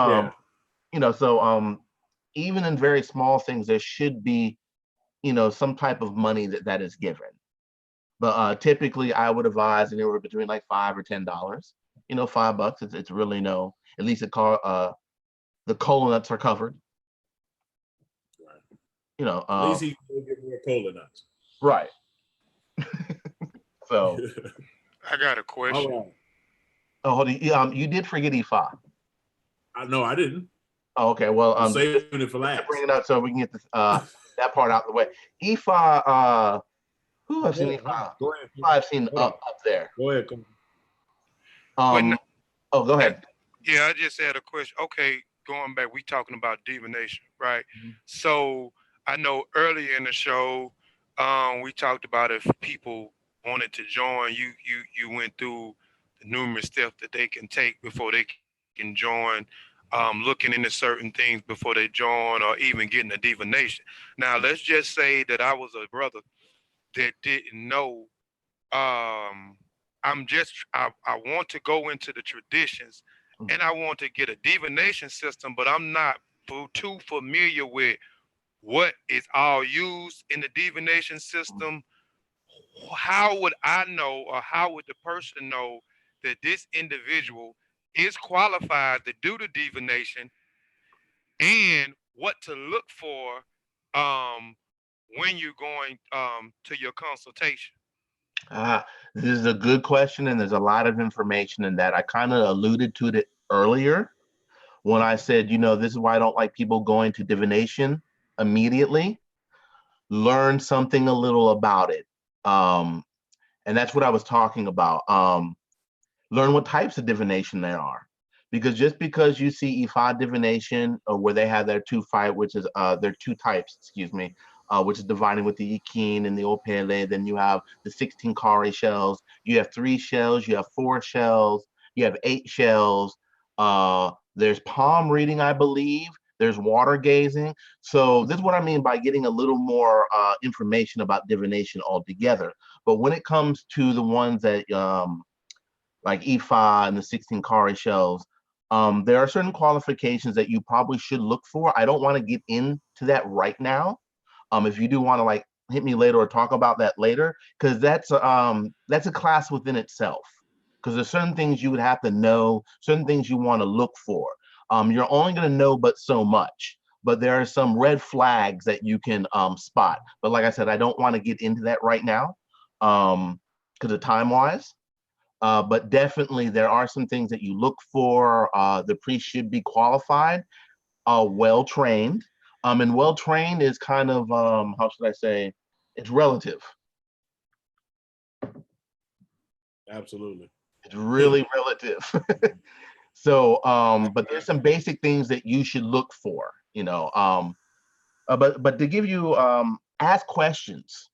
even in very small things, there should be, some type of money that is given. But typically I would advise anywhere between like $5 or $10. $5, it's really no, at least the cola nuts are covered. Right. At least he will get more cola nuts. Right. So I got a question. All right. Oh, hold on. You did forget Ifa. No, I didn't. Oh, okay. Well, I'm saving it for last. Bring it up so we can get this, that part out of the way. Ifa, who have seen Ifa? Go ahead. I've seen up there. Go ahead. Go ahead. Yeah, I just had a question. Okay, going back, we talking about divination, right? So I know earlier in the show, we talked about if people wanted to join, you went through the numerous steps that they can take before they can join, looking into certain things before they join, or even getting a divination. Now, let's just say that I was a brother that didn't know. I want to go into the traditions, and I want to get a divination system, but I'm not too familiar with what is all used in the divination system. How would I know, or how would the person know that this individual is qualified to do the divination, and what to look for when you're going to your consultation? This is a good question, and there's a lot of information in that. I kind of alluded to it earlier when I said, this is why I don't like people going to divination immediately. Learn something a little about it. And that's what I was talking about. Learn what types of divination there are. Because just because you see Ifa divination, or where they have their two types, which is dividing with the Ikin and the Opele, then you have the 16 Kari shells, you have 3 shells, you have 4 shells, you have 8 shells, there's palm reading, I believe, there's water gazing. So this is what I mean by getting a little more information about divination altogether. But when it comes to the ones that like Ifa and the 16 Kari shells, there are certain qualifications that you probably should look for. I don't want to get into that right now. If you do want to hit me later or talk about that later, because that's a class within itself. Because there's certain things you would have to know, certain things you want to look for. You're only going to know but so much. But there are some red flags that you can spot. But like I said, I don't want to get into that right now because of time-wise. But definitely there are some things that you look for. The priest should be qualified, well-trained. And well-trained is kind of, how should I say, it's relative. Absolutely. It's really relative. So, but there's some basic things that you should look for, you know. But to give you, ask questions.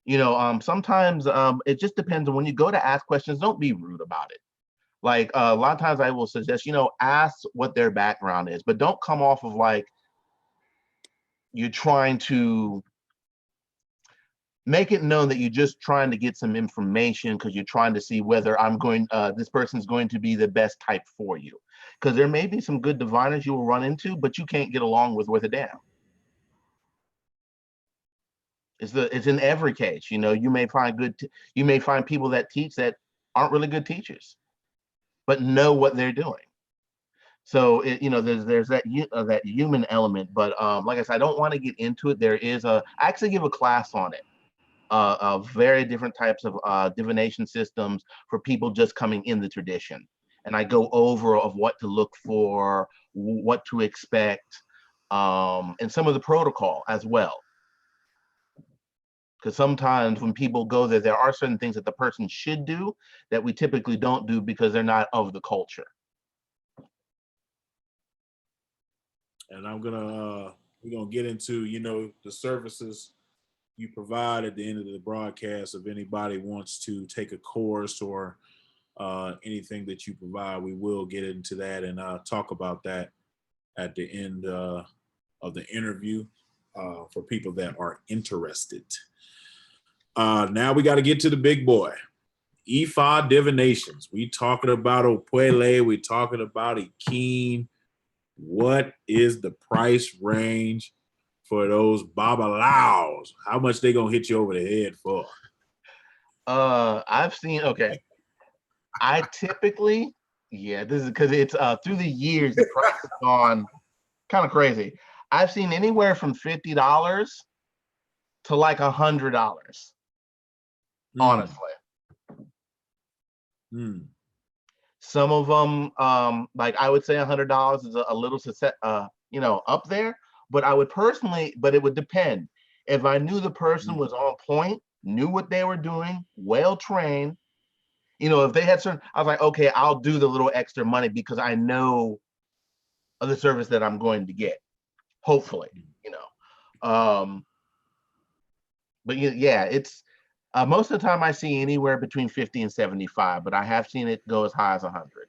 You know, sometimes it just depends on when you go to ask questions, don't be rude about it. Like a lot of times I will suggest, you know, ask what their background is, but don't come off of like you're trying to make it known that you're just trying to get some information because you're trying to see whether this person's going to be the best type for you. Because there may be some good diviners you will run into, but you can't get along with worth a damn. It's in every case. You know, you may find people that teach that aren't really good teachers, but know what they're doing. So you know, there's that that human element. But like I said, I don't want to get into it. I actually give a class on it. Of very different types of divination systems for people just coming in the tradition. And I go over of what to look for, what to expect, and some of the protocol as well. Because sometimes when people go there, there are certain things that the person should do that we typically don't do because they're not of the culture. And we're gonna get into, you know, the services you provide at the end of the broadcast. If anybody wants to take a course or anything that you provide, we will get into that and talk about that at the end of the interview for people that are interested. Now we got to get to the big boy. Ifa divinations. We talking about Opwele. We talking about Ikeen. What is the price range for those babalaos? How much they gonna hit you over the head for? I've seen, okay. I typically, yeah, this is because it's through the years the price has gone kind of crazy. I've seen anywhere from $50 to like $100, honestly. Some of them, like I would say $100 is a little, you know, up there. But I would personally, but it would depend. If I knew the person was on point, knew what they were doing, well trained, you know, if they had certain, I was like, okay, I'll do the little extra money because I know of the service that I'm going to get. Hopefully, you know. But yeah, it's most of the time I see anywhere between 50 and 75, but I have seen it go as high as 100.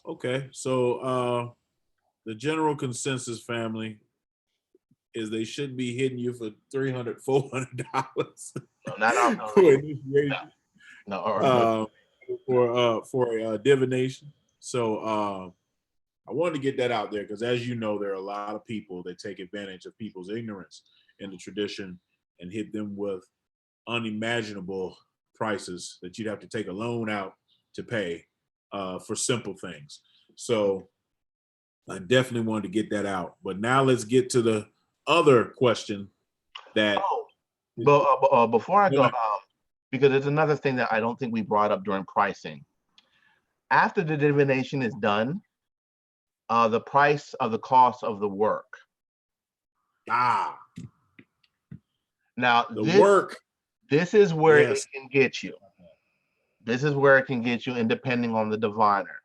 Okay, so the general consensus, family, is they should be hitting you for $300, $400 No, not out for initiation. No, For a divination. So I wanted to get that out there because, as you know, there are a lot of people that take advantage of people's ignorance in the tradition and hit them with unimaginable prices that you'd have to take a loan out to pay for simple things. So I definitely wanted to get that out. But now let's get to the other question that. But before I go, because there's another thing that I don't think we brought up during pricing. After the divination is done, the price of the cost of the work. Now this is where it can get you. This is where it can get you, and depending on the diviner.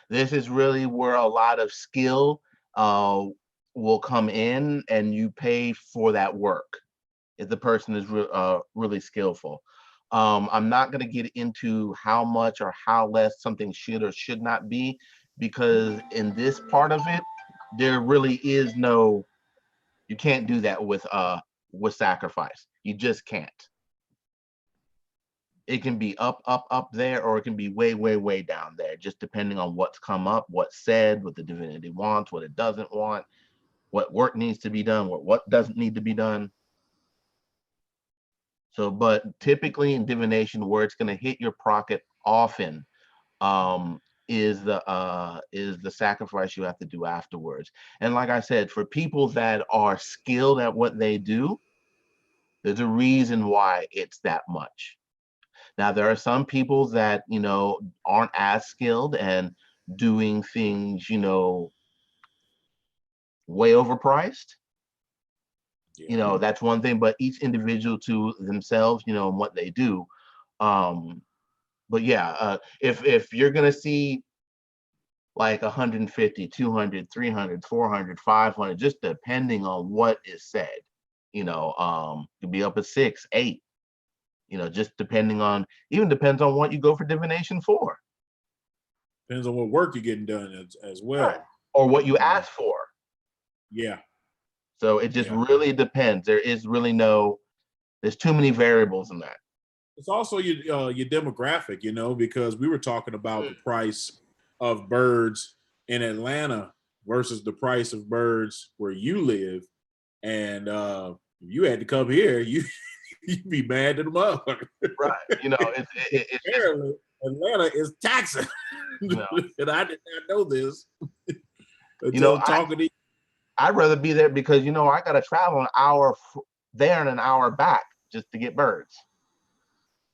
This is really where a lot of skill will come in, and you pay for that work if the person is really skillful. I'm not going to get into how much or how less something should or should not be, because in this part of it, there really is no, you can't do that with sacrifice. You just can't. It can be up there, or it can be way down there, just depending on what's come up, what's said, what the divinity wants, what it doesn't want, what work needs to be done, what doesn't need to be done. So, but typically in divination, where it's going to hit your pocket often is the sacrifice you have to do afterwards. And like I said, for people that are skilled at what they do, there's a reason why it's that much. Now, there are some people that, you know, aren't as skilled and doing things, you know, way overpriced. Yeah. You know, that's one thing, but each individual to themselves, you know, and what they do. But yeah, if you're gonna see like 150, 200, 300, 400, 500, just depending on what is said, you know, could be up at 6, 8, you know, just depending on, even depends on what you go for divination for. Depends on what work you're getting done as well. Right. Or what you ask for. Yeah. So it just really depends. There is really there's too many variables in that. It's also your demographic, you know, because we were talking about the price of birds in Atlanta versus the price of birds where you live. And if you had to come here, you'd be mad at the motherfucker. Right. You know, it's apparently Atlanta is taxing. No. And I did not know this until you know, talking to you. I'd rather be there because, you know, I got to travel an hour there and an hour back just to get birds.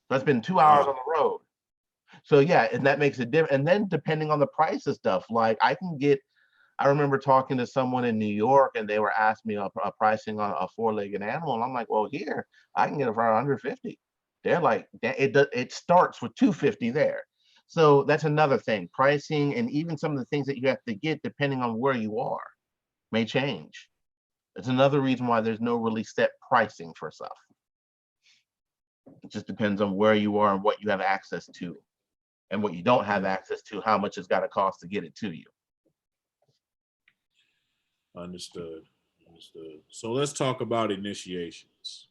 That's been 2 hours on the road. So yeah, and that makes it different. And then depending on the price of stuff, like I remember talking to someone in New York and they were asking me a pricing on a 4-legged animal. And I'm like, well, here, I can get it for 150. They're like, it starts with 250 there. So that's another thing. Pricing and even some of the things that you have to get depending on where you are may change. It's another reason why there's no really set pricing for stuff. It just depends on where you are and what you have access to. And what you don't have access to, how much it's got to cost to get it to you. Understood. So let's talk about initiations,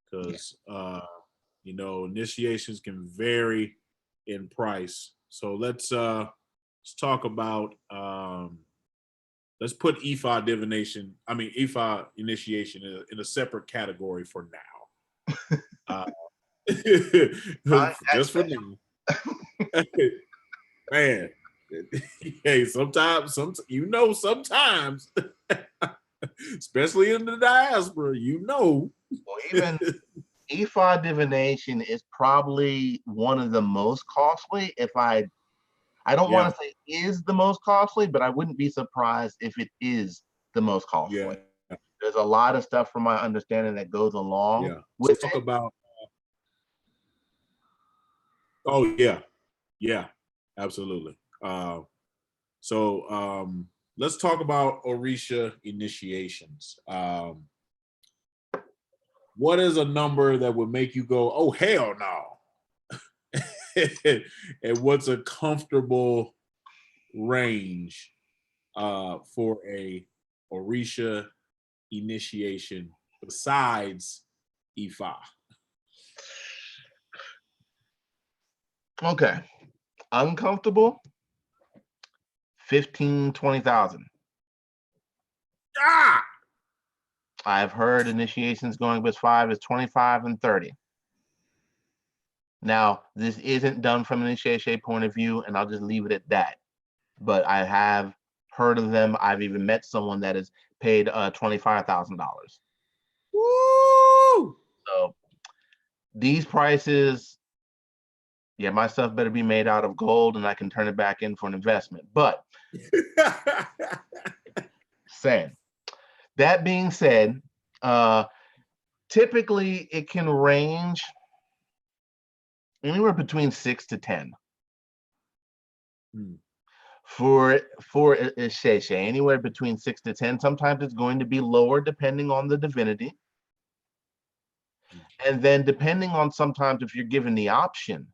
because you know, initiations can vary in price. So let's talk about let's put Ifa divination. I mean Ifa initiation in a separate category for now. Just for now. Man, hey, sometimes, especially in the diaspora, you know. Well, even Ifa divination is probably one of the most costly. I don't want to say is the most costly, but I wouldn't be surprised if it is the most costly. Yeah. There's a lot of stuff from my understanding that goes along with Let's talk about. Oh yeah, absolutely. So let's talk about Orisa initiations. What is a number that would make you go, oh hell no? And what's a comfortable range for a Orisa initiation besides Ifa? Okay. Uncomfortable, 15, 20,000. Ah! I've heard initiations going as 5 as 25 and 30. Now, this isn't done from an initiation point of view, and I'll just leave it at that. But I have heard of them. I've even met someone that has paid $25,000. Woo! So these prices, yeah, my stuff better be made out of gold and I can turn it back in for an investment. But that being said, typically it can range anywhere between 6 to 10. For Isese, anywhere between 6 to 10. Sometimes it's going to be lower depending on the divinity. And then depending on sometimes if you're given the option,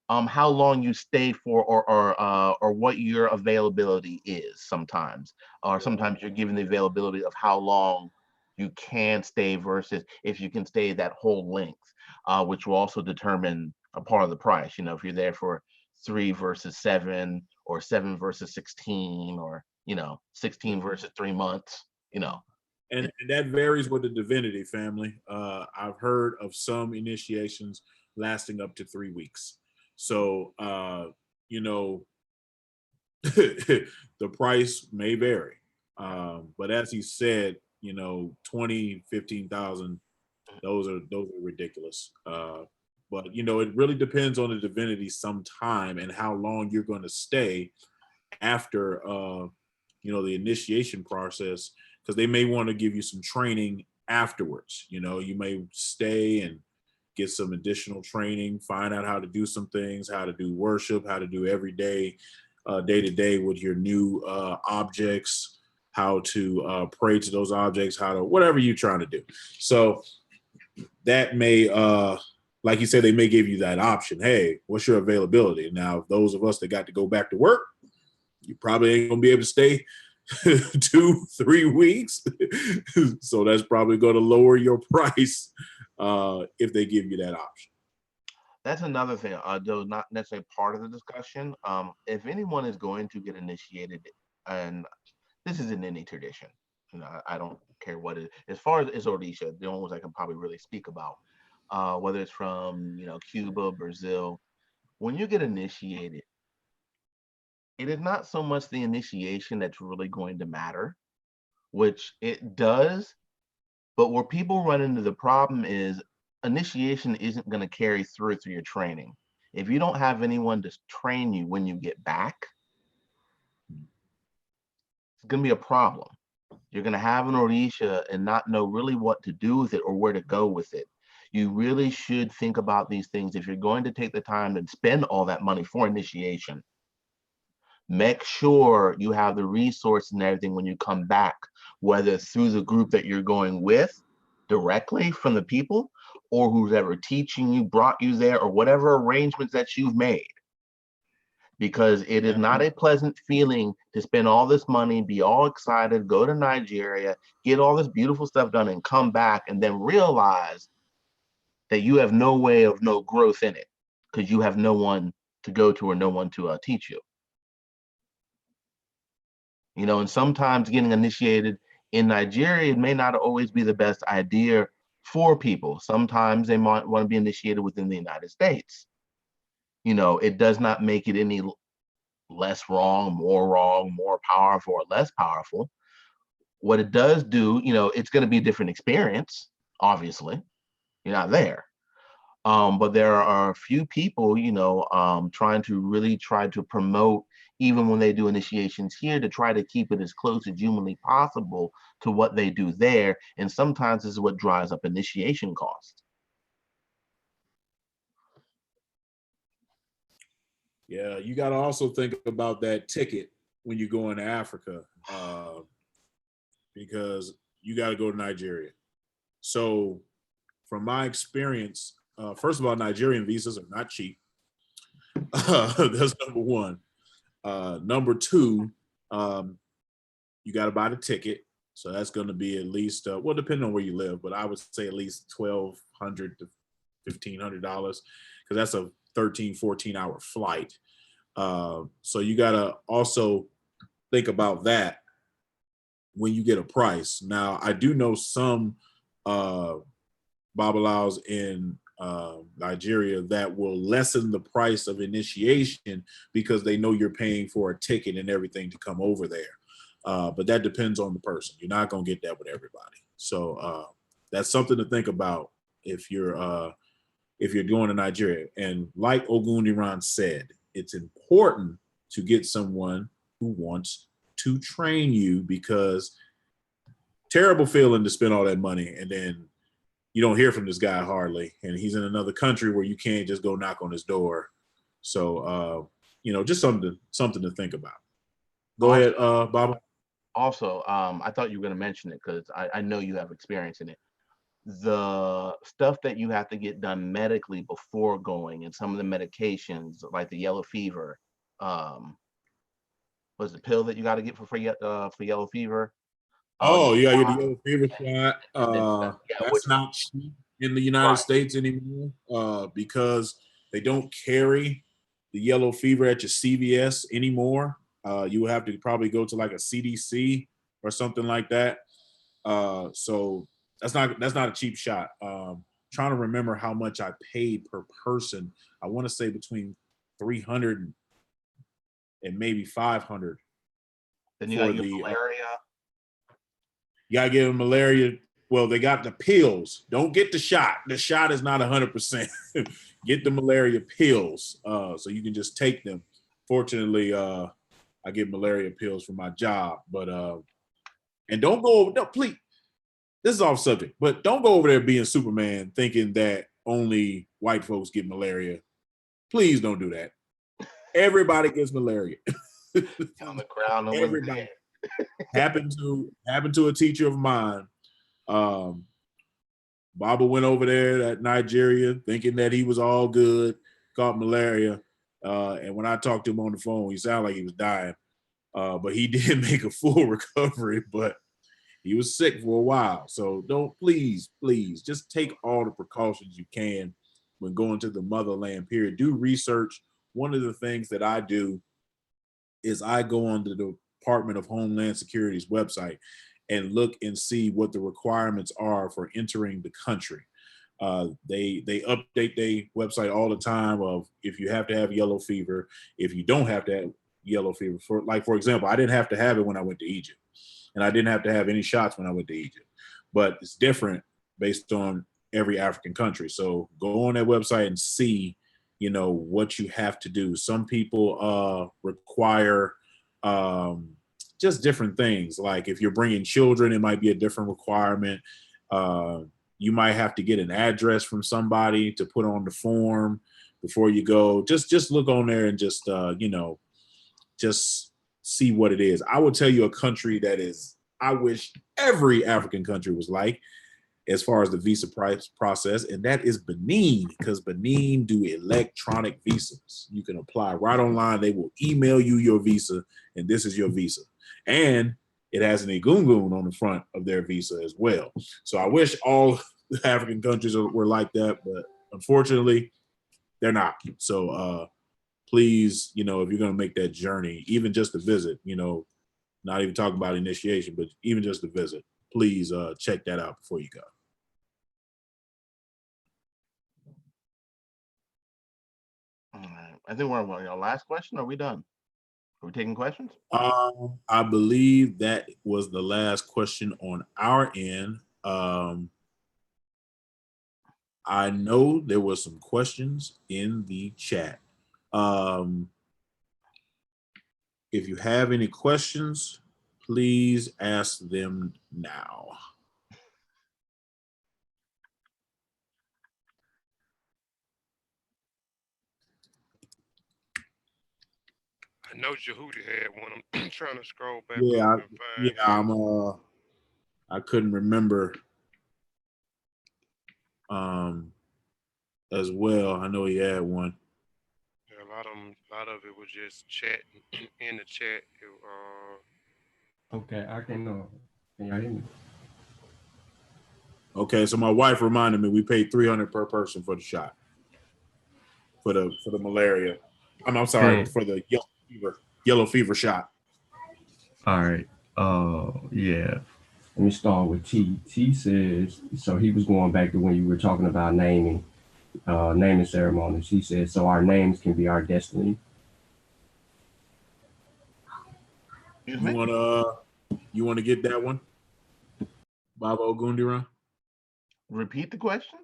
how long you stay for or what your availability is sometimes. Or sometimes you're given the availability of how long you can stay versus if you can stay that whole length, which will also determine a part of the price. You know, if you're there for 3 versus 7 or 7 versus 16 or, you know, 16 versus 3 months, you know. And that varies with the divinity, family. I've heard of some initiations lasting up to 3 weeks. So, you know, the price may vary. But as he said, you know, 20, 15,000, those are ridiculous. But, you know, it really depends on the divinity sometime and how long you're going to stay after the initiation process, because they may want to give you some training afterwards. You may stay and get some additional training, find out how to do some things, how to do worship, how to do everyday, day to day with your new objects, how to pray to those objects, how to whatever you're trying to do. So that may, like you said, they may give you that option. Hey, what's your availability? Now, those of us that got to go back to work, you probably ain't gonna be able to stay 2-3 weeks. So that's probably going to lower your price if they give you that option. That's another thing, though not necessarily part of the discussion. If anyone is going to get initiated, and this is in any tradition, I don't care what it is. As far as Orisa, the only ones I can probably really speak about, whether it's from Cuba, Brazil, when you get initiated, it is not so much the initiation that's really going to matter, which it does, but where people run into the problem is initiation isn't going to carry through your training. If you don't have anyone to train you when you get back, it's going to be a problem. You're going to have an Orisa and not know really what to do with it or where to go with it. You really should think about these things. If you're going to take the time to spend all that money for initiation, make sure you have the resource and everything when you come back, whether through the group that you're going with directly from the people, or who's ever teaching you, brought you there, or whatever arrangements that you've made. Because it is not a pleasant feeling to spend all this money, be all excited, go to Nigeria, get all this beautiful stuff done, and come back and then realize that you have no way of no growth in it because you have no one to go to or no one to teach you. And sometimes getting initiated in Nigeria may not always be the best idea for people. Sometimes they might want to be initiated within the United States. It does not make it any less wrong, more powerful, or less powerful. What it does do, it's going to be a different experience, obviously. You're not there. But there are a few people, trying to promote, even when they do initiations here, to try to keep it as close as humanly possible to what they do there. And sometimes this is what drives up initiation costs. Yeah, you got to also think about that ticket when you go into Africa, because you got to go to Nigeria. So from my experience, first of all, Nigerian visas are not cheap. That's number one. Number two, you got to buy the ticket. So that's going to be at least, well, depending on where you live, but I would say at least $1,200 to $1,500 because that's a 13, 14-hour flight. So you got to also think about that when you get a price. Now, I do know some Babalaos in Nigeria that will lessen the price of initiation because they know you're paying for a ticket and everything to come over there. But that depends on the person. You're not going to get that with everybody. So that's something to think about if you're going to Nigeria. And like Ogundiran said, it's important to get someone who wants to train you, because terrible feeling to spend all that money and then you don't hear from this guy hardly, and he's in another country where you can't just go knock on his door. So, just something to think about. Go ahead, Baba. Also, I thought you were going to mention it because I know you have experience in it. The stuff that you have to get done medically before going, and some of the medications like the yellow fever, was the pill that you got to get for yellow fever? Oh, you got to get the yellow fever shot. That's which, not cheap in the United States anymore because they don't carry the yellow fever at your CVS anymore. You will have to probably go to like a CDC or something like that. So that's not a cheap shot. Trying to remember how much I paid per person. I want to say between $300 and maybe $500. Then you got your malaria. You gotta give them malaria. Well, they got the pills. Don't get the shot. The shot is not 100%. Get the malaria pills, so you can just take them. Fortunately, I get malaria pills for my job. But and don't go over, no, please. This is off subject, but don't go over there being Superman thinking that only white folks get malaria. Please don't do that. Everybody gets malaria. On the ground, Everybody. happened to a teacher of mine. Baba went over there at Nigeria thinking that he was all good, caught malaria. And when I talked to him on the phone, he sounded like he was dying. But he did make a full recovery, but he was sick for a while. So don't, please, just take all the precautions you can when going to the motherland, period. Do research. One of the things that I do is I go on the Department of Homeland Security's website and look and see what the requirements are for entering the country. They update their website all the time of if you have to have yellow fever, if you don't have to have yellow fever. For example, I didn't have to have it when I went to Egypt. And I didn't have to have any shots when I went to Egypt. But it's different based on every African country. So go on that website and see, what you have to do. Some people require just different things. Like if you're bringing children, it might be a different requirement. You might have to get an address from somebody to put on the form before you go. Just look on there and just see what it is. I will tell you a country that I wish every African country was like as far as the visa process, and that is Benin, because Benin do electronic visas. You can apply right online. They will email you your visa, and this is your visa. And it has an egungun on the front of their visa as well. So I wish all the African countries were like that, but unfortunately, they're not. So please, if you're going to make that journey, even just to visit, not even talking about initiation, but even just to visit, please check that out before you go. All right. I think we're on our last question. Are we done? Are we taking questions? I believe that was the last question on our end. I know there were some questions in the chat. If you have any questions, please ask them now. I know Jehudi had one. I'm trying to scroll back Yeah, up and find I couldn't remember as well. I know he had one. Yeah, a lot of it was just chat in the chat. Okay, I can y'all hear me? Okay, so my wife reminded me we paid $300 per person for the shot. For the malaria. I'm sorry, for the yellow fever shot. All right. Yeah. Let me start with T. T says, so he was going back to when you were talking about naming ceremonies. He said, so our names can be our destiny. You wanna get that one? Baba Ogundiran? Repeat the question.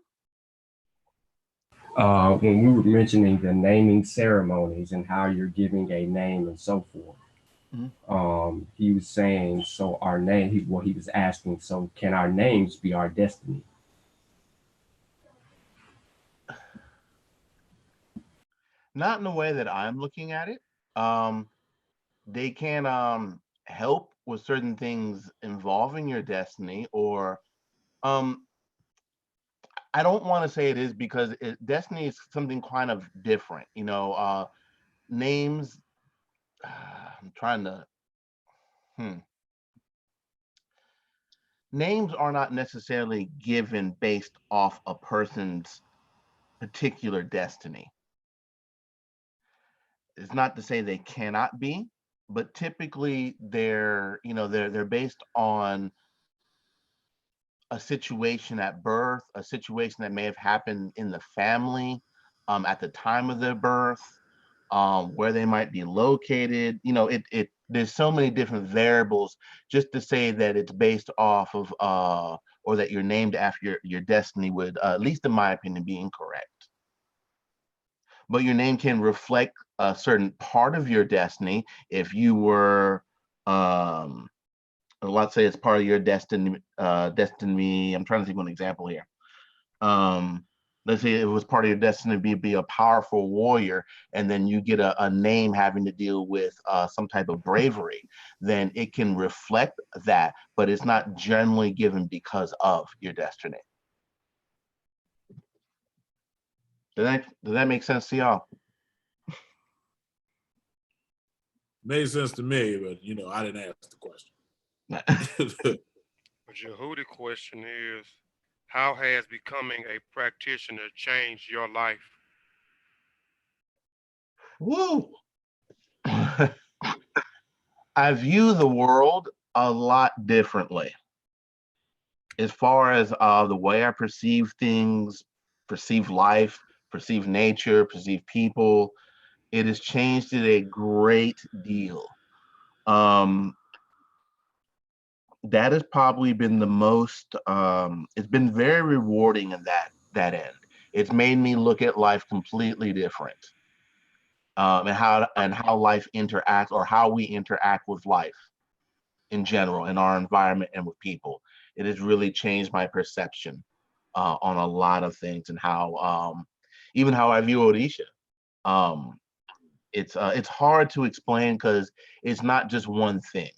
When we were mentioning the naming ceremonies and how you're giving a name and so forth, he was saying, so our name, he was asking, so can our names be our destiny? Not in the way that I'm looking at it. They can help with certain things involving your destiny, or I don't want to say it is, because destiny is something kind of different. Names. I'm trying to. Names are not necessarily given based off a person's particular destiny. It's not to say they cannot be, but typically they're based on a situation at birth, a situation that may have happened in the family at the time of their birth, where they might be located. There's so many different variables. Just to say that it's based off of or that you're named after your destiny would, at least in my opinion, be incorrect. but your name can reflect a certain part of your destiny. If you were, let's say it's part of your destiny, I'm trying to think of an example here. Let's say it was part of your destiny to be a powerful warrior, and then you get a name having to deal with some type of bravery, then it can reflect that, but it's not generally given because of your destiny. Does that make sense to y'all? Made sense to me, but you know, I didn't ask the question. But Yehudi question is, how has becoming a practitioner changed your life? Woo! I view the world a lot differently. As far as the way I perceive things, perceive life, perceive nature, perceive people, it has changed it a great deal. That has probably been the most, it's been very rewarding in that end. It's made me look at life completely different. And how life interacts, or how we interact with life in general, in our environment and with people. It has really changed my perception on a lot of things, and how even how I view Orisa. It's hard to explain because it's not just one thing.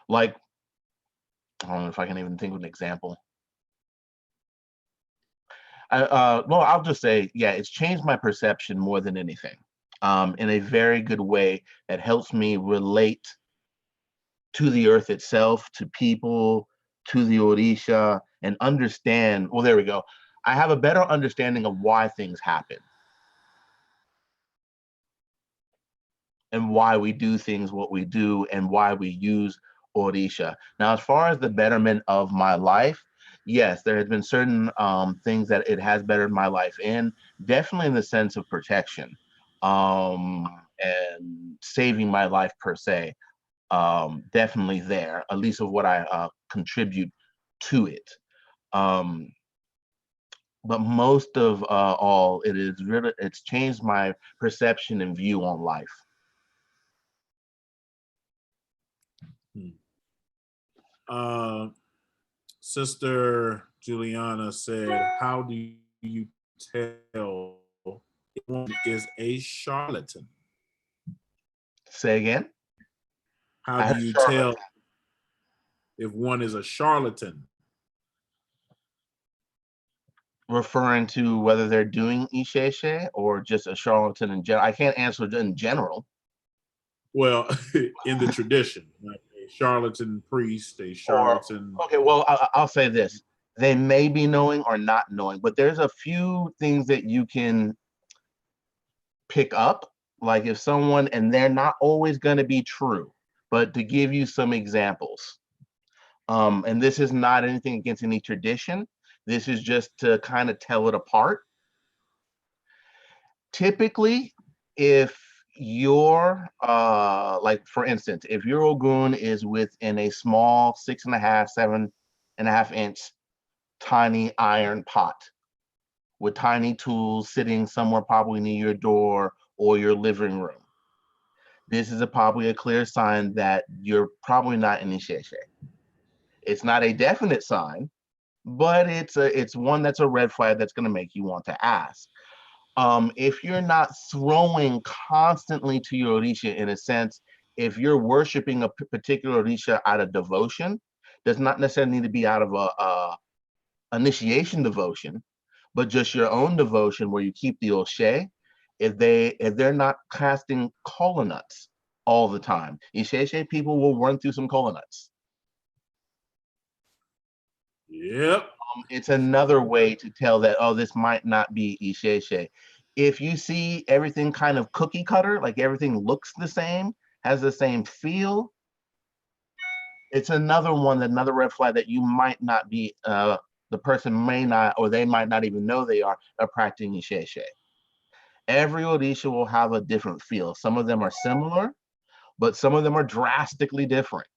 Like, I don't know if I can even think of an example. Well, I'll just say, yeah, it's changed my perception more than anything, in a very good way that helps me relate to the earth itself, to people, to the Orisa, and understand. Well, there we go. I have a better understanding of why things happen and why we do things what we do and why we use Orisa. Now, as far as the betterment of my life, yes, there has been certain things that it has bettered my life in, definitely in the sense of protection, and saving my life per se. Definitely there, at least of what I contribute to it. But most of all, it's changed my perception and view on life. Sister Juliana said, how do you tell if one is a charlatan? Say again? How do you tell if one is a charlatan? Referring to whether they're doing Isese or just a charlatan in general. I can't answer in general. Well, in the tradition, like a charlatan priest, a charlatan. Okay, well, I'll say this. They may be knowing or not knowing, but there's a few things that you can pick up. Like if someone, and they're not always going to be true, but to give you some examples. And this is not anything against any tradition. This is just to kind of tell it apart. Typically, if your like for instance, if your Ogun is within a small 6.5, 7.5 inch tiny iron pot with tiny tools sitting somewhere probably near your door or your living room, this is probably a clear sign that you're probably not in Isese. It's not a definite sign, but it's one that's a red flag that's going to make you want to ask. If you're not throwing constantly to your Orisa, in a sense, if you're worshiping a particular Orisa out of devotion, does not necessarily need to be out of a initiation devotion, but just your own devotion where you keep the Oshe. If they're not casting kola nuts all the time, Isese people will run through some kola nuts. Yep. It's another way to tell that, oh, this might not be Isese. If you see everything kind of cookie cutter, like everything looks the same, has the same feel, it's another one, another red flag that you might not be, the person may not, or they might not even know they are practicing Isese. Every Orisa will have a different feel. Some of them are similar, but some of them are drastically different.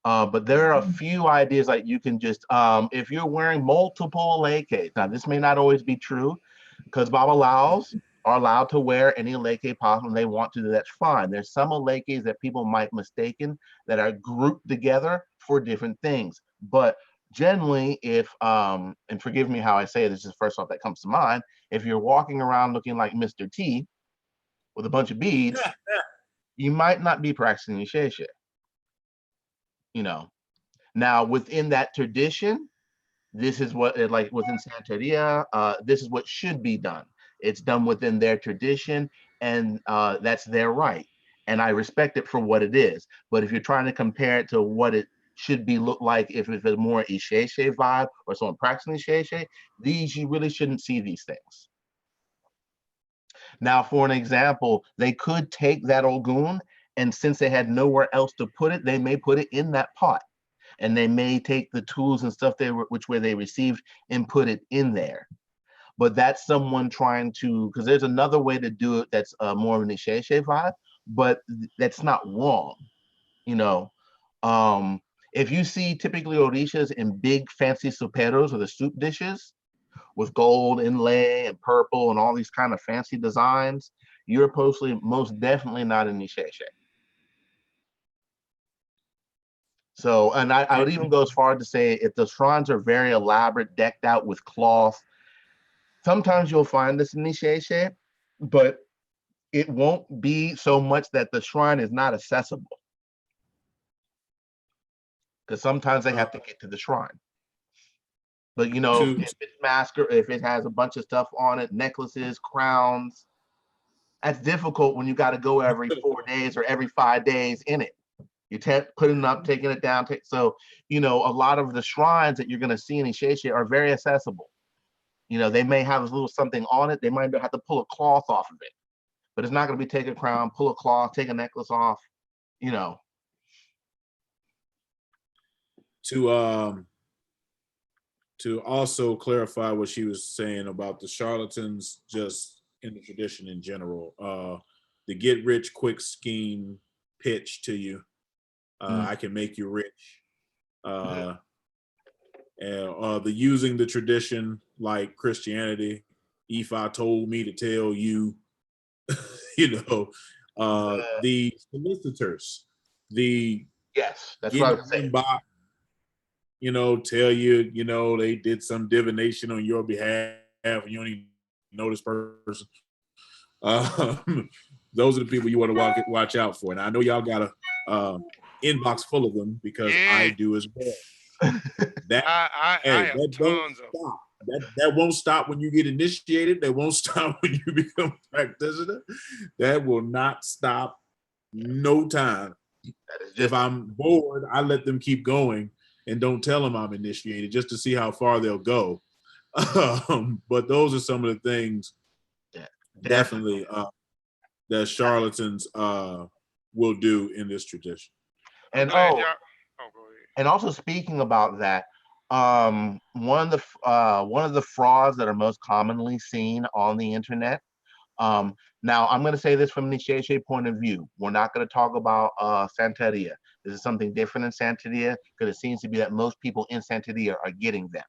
But there are a few ideas like you can just, if you're wearing multiple lekes, now this may not always be true because Babalaos are allowed to wear any leke possible and they want to, that's fine. There's some lekes that people might mistaken that are grouped together for different things. But generally, if, and forgive me how I say it, this is the first thought that comes to mind, if you're walking around looking like Mr. T with a bunch of beads, you might not be practicing Isese. You know, now within that tradition, this is what, like within Santeria, this is what should be done. It's done within their tradition, and that's their right. And I respect it for what it is. But if you're trying to compare it to what it should be look like, if it's a more Isese vibe or someone practicing Isese, these, you really shouldn't see these things. Now, for an example, they could take that Ogun, and since they had nowhere else to put it, they may put it in that pot. And they may take the tools and stuff which they received and put it in there. But that's someone trying to, because there's another way to do it that's more of an Isese vibe, but that's not wrong. You know, if you see typically Orishas in big fancy superos or the soup dishes with gold inlay and purple and all these kind of fancy designs, you're most definitely not in Isese. So, and I would even go as far to say if the shrines are very elaborate, decked out with cloth, sometimes you'll find this in Isese, but it won't be so much that the shrine is not accessible. Because sometimes they have to get to the shrine. But you know, if it's masker, if it has a bunch of stuff on it, necklaces, crowns, that's difficult when you got to go every 4 days or every 5 days in it. You're putting it up, taking it down. So, you know, a lot of the shrines that you're going to see in Isese are very accessible. You know, they may have a little something on it. They might have to pull a cloth off of it, but it's not going to be take a crown, pull a cloth, take a necklace off, you know. To also clarify what she was saying about the charlatans, just in the tradition in general, the get rich quick scheme pitch to you. I can make you rich. And the using the tradition like Christianity. If I told me to tell you, you know, the solicitors, yes, that's what I was saying. You know, tell you, you know, they did some divination on your behalf, and you don't even know this person. Those are the people you want to watch out for. And I know y'all got a inbox full of them because I do as well. That won't stop when you get initiated. That won't stop when you become a practitioner. That will not stop no time. If I'm bored, I let them keep going and don't tell them I'm initiated just to see how far they'll go. But those are some of the things definitely that charlatans will do in this tradition. And and also speaking about that, one of the frauds that are most commonly seen on the internet. Now I'm going to say this from the Isese point of view. We're not going to talk about Santeria. This is something different in Santeria because it seems to be that most people in Santeria are getting them,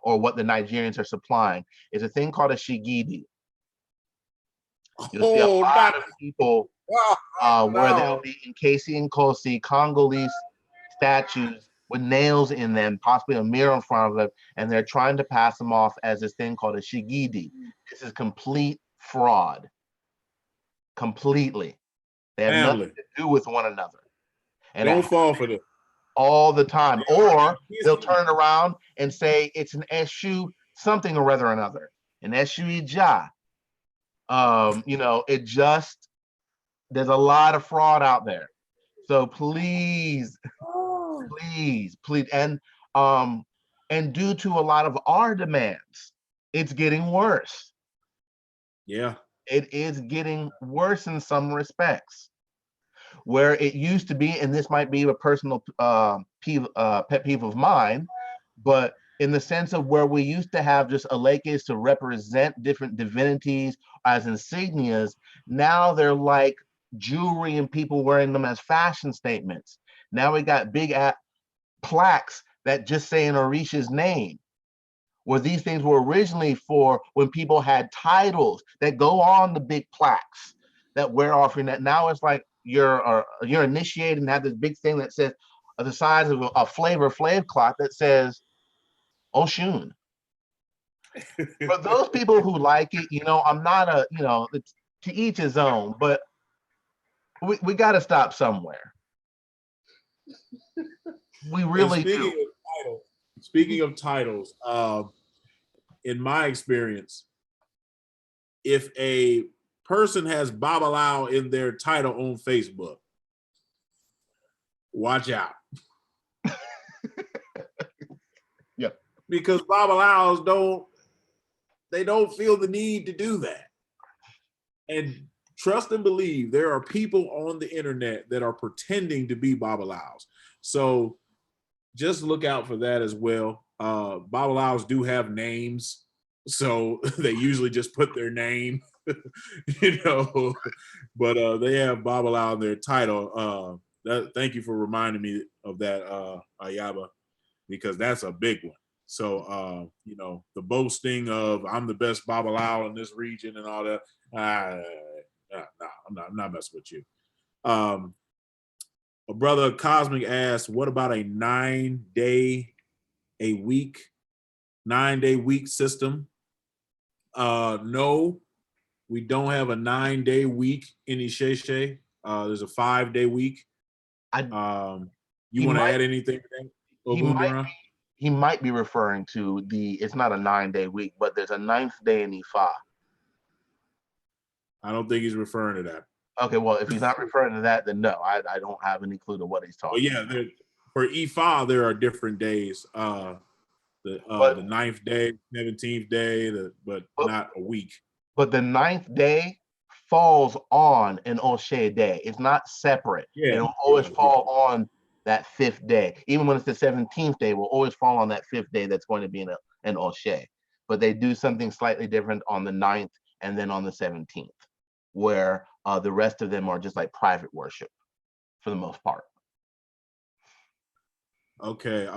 or what the Nigerians are supplying. Is a thing called a shigidi. You'll see a lot of people where they'll be encasing Kosi, Congolese statues with nails in them, possibly a mirror in front of them, and they're trying to pass them off as this thing called a shigidi. This is complete fraud. Completely. They have nothing to do with one another. And don't fall for this. All the time. Or they'll turn around and say it's an Eshu something or rather another. An Eshu Ija. You know, there's a lot of fraud out there. So please, and due to a lot of our demands, it's getting worse. Yeah. It is getting worse in some respects. Where it used to be, and this might be a personal pet peeve of mine, but in the sense of where we used to have just alekes to represent different divinities as insignias, now they're like jewelry and people wearing them as fashion statements. Now we got big plaques that just say an Orisha's name. Where these things were originally for when people had titles that go on the big plaques that we're offering. That now it's like you're initiated and have this big thing that says the size of a Flavor Flav clock that says Oshun. For those people who like it, I'm not it's to each his own, but we got to stop somewhere. We really do. Speaking of titles, in my experience, if a person has Babalao in their title on Facebook, watch out. Yeah. Because Babalaos don't feel the need to do that. And trust and believe, there are people on the internet that are pretending to be Babalaos. So just look out for that as well. Babalaos do have names, so they usually just put their name, but they have Babalao in their title. Thank you for reminding me of that, Ayaba, because that's a big one. So, the boasting of I'm the best Babalao in this region and all that, I'm not messing with you. A brother Cosmic asked, what about a 9-day week system? No, we don't have a 9-day week in Isese. There's a 5-day week. You want to add anything to that? He might be referring to it's not a 9-day week, but there's a 9th day in Ifa. I don't think he's referring to that. Okay, well, if he's not referring to that, then no, I don't have any clue to what he's talking about. For Ifa, there are different days. The 9th day, 17th day, but not a week. But the 9th day falls on an Oshe day. It's not separate. Yeah, it'll always fall on that 5th day. Even when it's the 17th day, will always fall on that 5th day that's going to be an Oshe. But they do something slightly different on the 9th and then on the 17th, where the rest of them are just like private worship for the most part. Okay.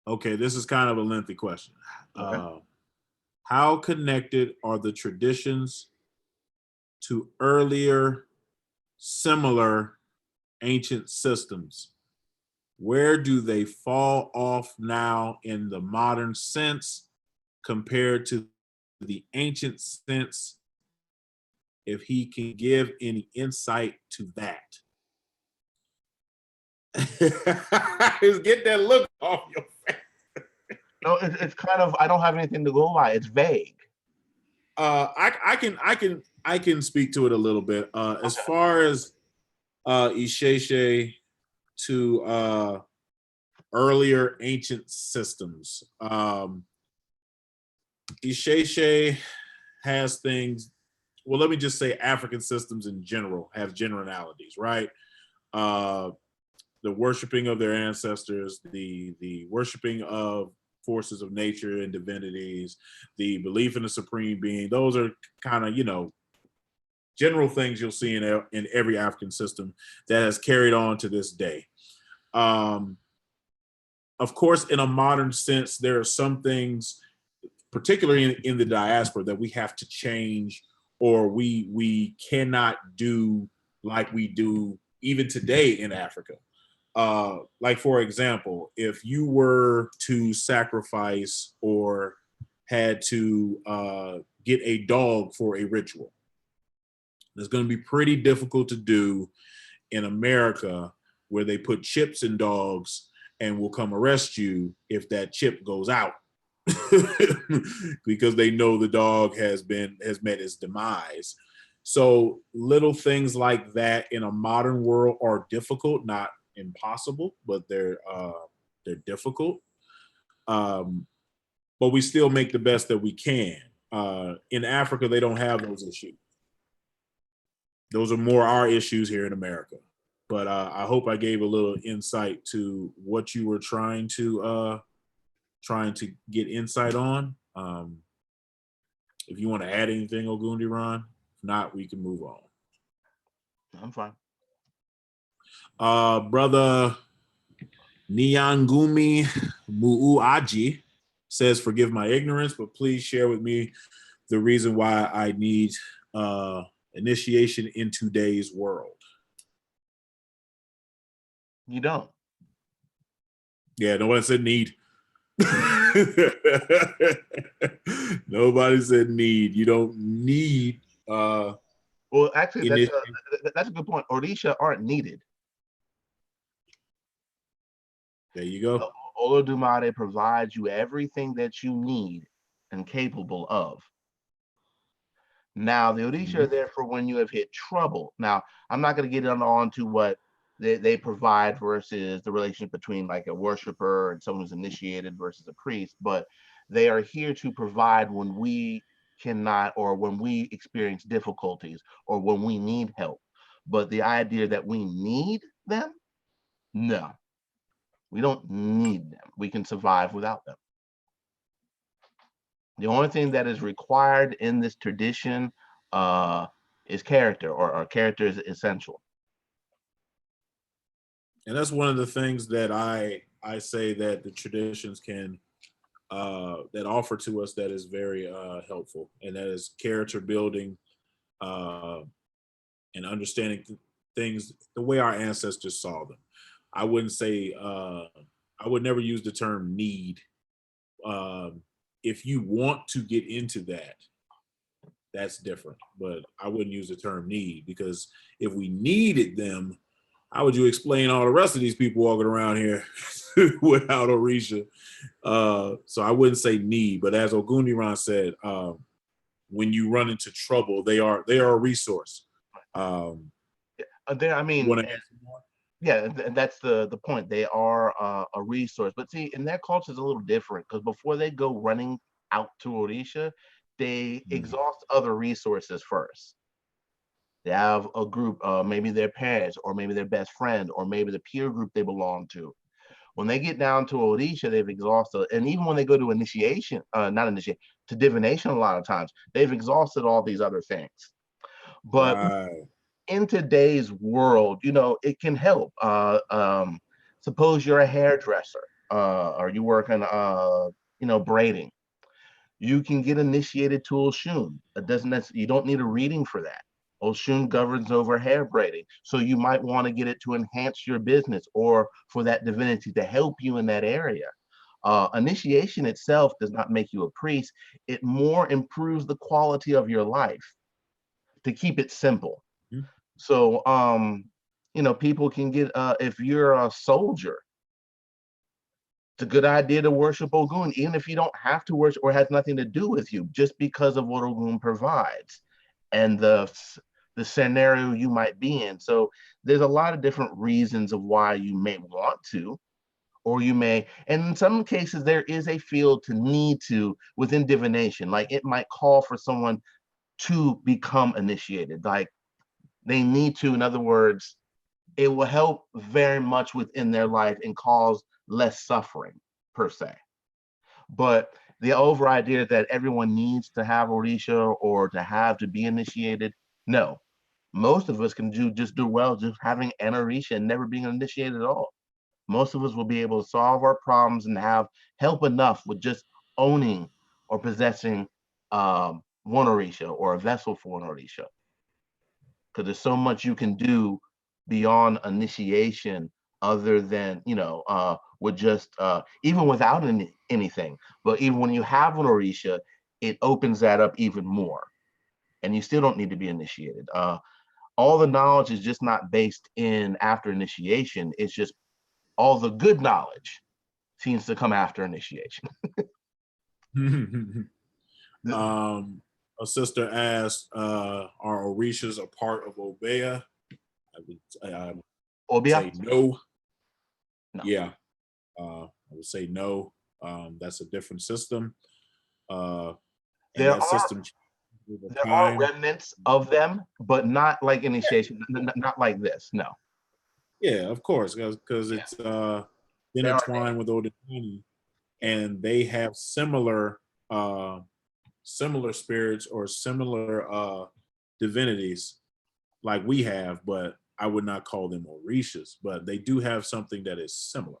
Okay, this is kind of a lengthy question. Okay. How connected are the traditions to earlier similar ancient systems? Where do they fall off now in the modern sense compared to the ancient sense? If he can give any insight to that. Just get that look off your face. No, it's kind of, I don't have anything to go by. It's vague. I can speak to it a little bit. As far as Isese to earlier ancient systems, Isese has things. Well, let me just say African systems in general have generalities, right? The worshiping of their ancestors, the worshiping of forces of nature and divinities, the belief in a supreme being. Those are kind of, general things you'll see in every African system that has carried on to this day. Of course, in a modern sense, there are some things, particularly in the diaspora, that we have to change, or we cannot do like we do even today in Africa. Like, for example, if you were to sacrifice or had to get a dog for a ritual, it's going to be pretty difficult to do in America, where they put chips in dogs and will come arrest you if that chip goes out. Because they know the dog has met its demise. So little things like that in a modern world are difficult, not impossible, but they're difficult. But we still make the best that we can. In Africa, they don't have those issues. Those are more our issues here in America. But I hope I gave a little insight to what you were trying to get insight on. If you want to add anything, Ogundiran, if not, we can move on. I'm fine. Brother Nyangumi Muuaji says, forgive my ignorance, but please share with me the reason why I need initiation in today's world. You don't. Yeah, no one said need. Nobody said need. You don't need Well, actually, that's a good point. Orisha aren't needed. There you go. Olodumare provides you everything that you need and capable of. Now, the Orisha are there for when you have hit trouble. Now, I'm not going to get on to what they provide versus the relationship between like a worshiper and someone who's initiated versus a priest, but they are here to provide when we cannot, or when we experience difficulties, or when we need help. But the idea that we need them, no, we don't need them. We can survive without them. The only thing that is required in this tradition is character, or character is essential. And that's one of the things that I say that the traditions can that offer to us that is very helpful, and that is character building and understanding things the way our ancestors saw them. I wouldn't say I would never use the term need. If you want to get into that, that's different. But I wouldn't use the term need, because if we needed them, how would you explain all the rest of these people walking around here without Orisha? So I wouldn't say need, but as Ogundiran said, when you run into trouble, they are a resource. I mean, yeah, that's the point. They are a resource, but see, in their culture is a little different, because before they go running out to Orisha, they exhaust other resources first. They have a group, maybe their parents, or maybe their best friend, or maybe the peer group they belong to. When they get down to Orisha, they've exhausted, and even when they go to initiation, not initiation, to divination, a lot of times, they've exhausted all these other things. But in today's world, you know, it can help. Suppose you're a hairdresser, or you work in, you know, braiding. You can get initiated to Oshun. You don't need a reading for that. Oshun governs over hair braiding. So you might want to get it to enhance your business, or for that divinity to help you in that area. Initiation itself does not make you a priest. It more improves the quality of your life, to keep it simple. So, you know, people can get, if you're a soldier, it's a good idea to worship Ogun, even if you don't have to worship, or has nothing to do with you, just because of what Ogun provides and the scenario you might be in. So there's a lot of different reasons of why you may want to, or you may, and in some cases there is a field to need to within divination. Like it might call for someone to become initiated, like they need to. In other words, it will help very much within their life and cause less suffering per se. But the over idea that everyone needs to have Orisha or to be initiated, no. Most of us can just do well just having an Orisha and never being initiated at all. Most of us will be able to solve our problems and have help enough with just owning or possessing one Orisha, or a vessel for an Orisha. Because there's so much you can do beyond initiation, other than, you know, with just even without anything. But even when you have an Orisha, it opens that up even more, and you still don't need to be initiated. All the knowledge is just not based in after initiation. It's just all the good knowledge seems to come after initiation. A sister asked, are Orishas a part of Obeah? I would say no. Yeah, I would say no. That's a different system. There are remnants of them, but not like initiation, not like this, no. Yeah, of course, because it's intertwined with Odinani, and they have similar spirits or similar divinities like we have, but I would not call them Orishas, but they do have something that is similar.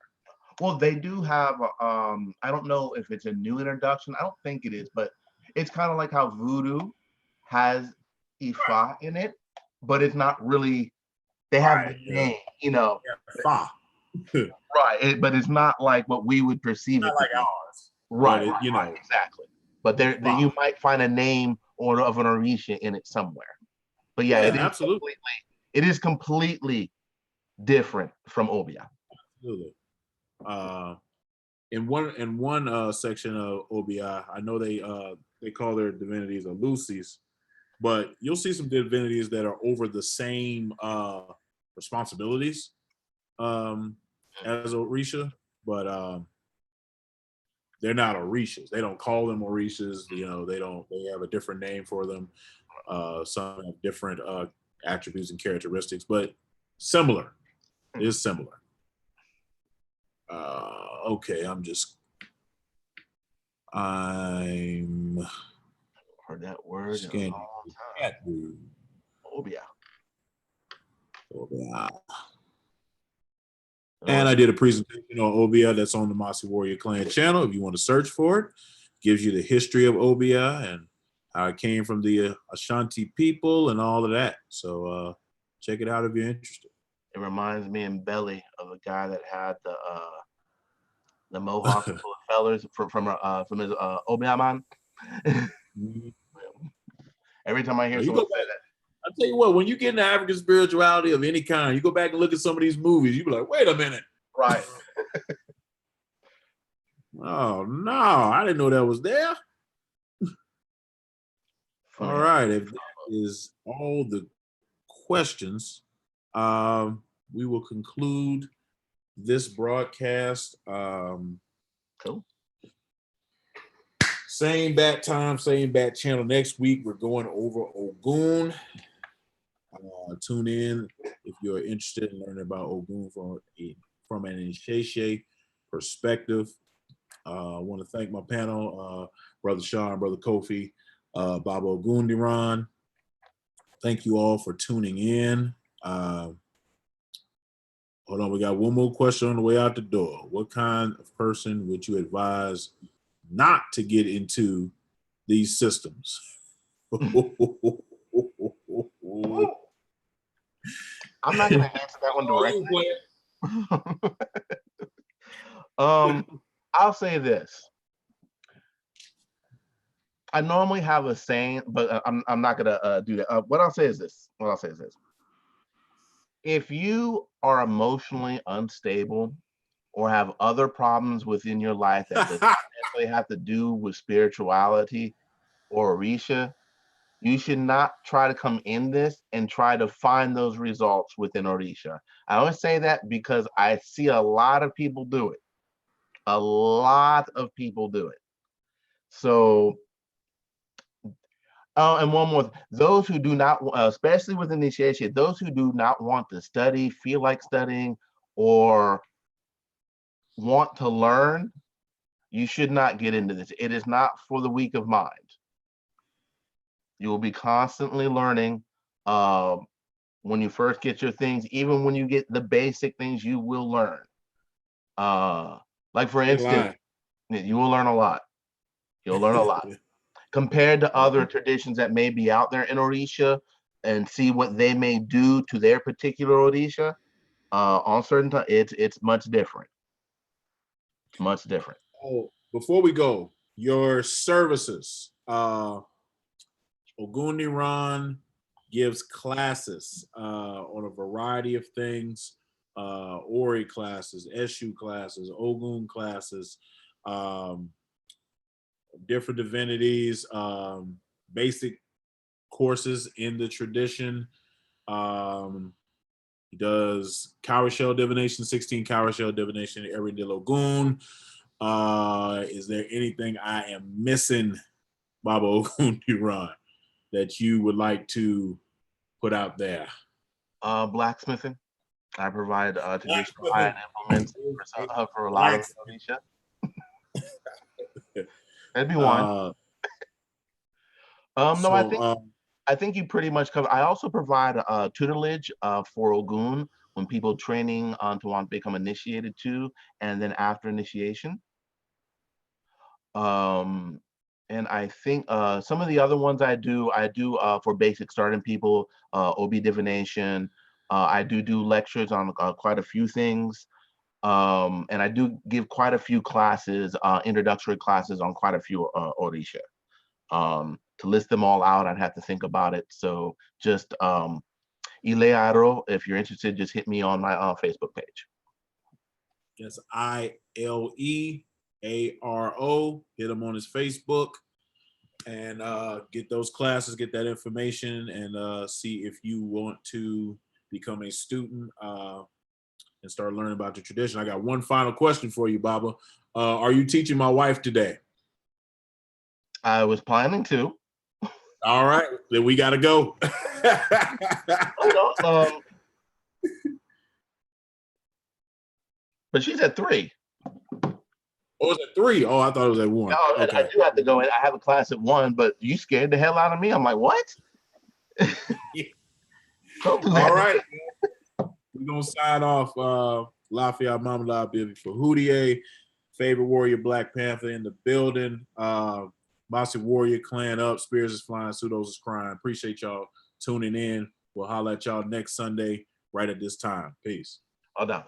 Well, they do have, I don't know if it's a new introduction. I don't think it is, but it's kind of like how voodoo has Ifa in it, but it's not really, they have Right, the name, you know. Fa. Right, but it's not like what we would perceive it Not to like be. ours. Right, But it, you know, right, exactly. But there Fa. you might find a name or of an Orisha in it somewhere. But yeah, Yeah, absolutely. It is completely different from Obia. Absolutely. In one section of OBI, I know they call their divinities Elusies, but you'll see some divinities that are over the same responsibilities as Orisha, but they're not Orishas. They don't call them Orishas. You know, they have a different name for them. Some have different attributes and characteristics, but similar. It is similar. Okay, I'm Heard that word in a scanning long the time. chat room. Obia. Obia. And I did a presentation on Obia that's on the Mossi Warrior Clan channel. If you want to search for it, gives you the history of Obia and how it came from the Ashanti people and all of that. So check it out if you're interested. It reminds me in Belly of a guy that had the mohawk full of fellers from his Obia man. Every time I hear someone say that, I tell you what, when you get into African spirituality of any kind, you go back and look at some of these movies, you be like, wait a minute. right? Oh no, I didn't know that was there. Funny. All right, if that is all the questions, we will conclude this broadcast. Cool. Same bat time, same bat channel. Next week, we're going over Ogun. Tune in if you're interested in learning about Ogun from an Isese perspective. I want to thank my panel, Brother Sean, Brother Kofi, Baba Ogundiran. Thank you all for tuning in. Hold on, we got one more question on the way out the door. What kind of person would you advise not to get into these systems? I'm not going to answer that one directly. I'll say this. I normally have a saying, but I'm not going to do that. What I'll say is this. If you are emotionally unstable or have other problems within your life that does not necessarily have to do with spirituality or Orisha, you should not try to come in this and try to find those results within Orisha. I always say that because I see a lot of people do it. A lot of people do it. So, and one more, those who do not, especially with initiation, those who do not want to study, feel like studying, or want to learn, you should not get into this. It is not for the weak of mind. You will be constantly learning. When you first get your things, even when you get the basic things, you will learn. Like for instance, you will learn a lot. You'll learn a lot. Compared to other traditions that may be out there in Orisha, and see what they may do to their particular Orisha, on certain times, it's much different. Much different. Oh, before we go, your services. Ogundiran gives classes on a variety of things, Ori classes, Eshu classes, Ogun classes, different divinities, basic courses in the tradition. He does cowrie shell divination, 16 cowrie shell divination every day Ogun. Is there anything I am missing, Baba Ogundiran, that you would like to put out there? Blacksmithing. I provide traditional iron implements for a lot of Orisha. That'd be one. No, I think I think you pretty much cover. I also provide tutelage for Ogun when people training to want to become initiated to, and then after initiation. And I think some of the other ones I do for basic starting people, OB divination. I do lectures on quite a few things. And I do give quite a few classes, introductory classes on quite a few Orisa. To list them all out, I'd have to think about it. So just Ilearo, if you're interested, just hit me on my Facebook page. That's ILEARO. Hit him on his Facebook and get those classes, get that information, and see if you want to become a student and start learning about the tradition. I got one final question for you, Baba. Are you teaching my wife today? I was planning to. All right, then we got to go. But she's at 3. Oh, it's at 3. Oh, I thought it was at 1. No, okay. I do have to go in. I have a class at 1, but you scared the hell out of me. I'm like, what? Don't do that. All right. We're going to sign off. Lafayette Mamala Bibi for Houdier, favorite warrior Black Panther in the building. Mossi Warrior Clan up. Spears is flying. Pseudos is crying. Appreciate y'all tuning in. We'll holler at y'all next Sunday right at this time. Peace. All done.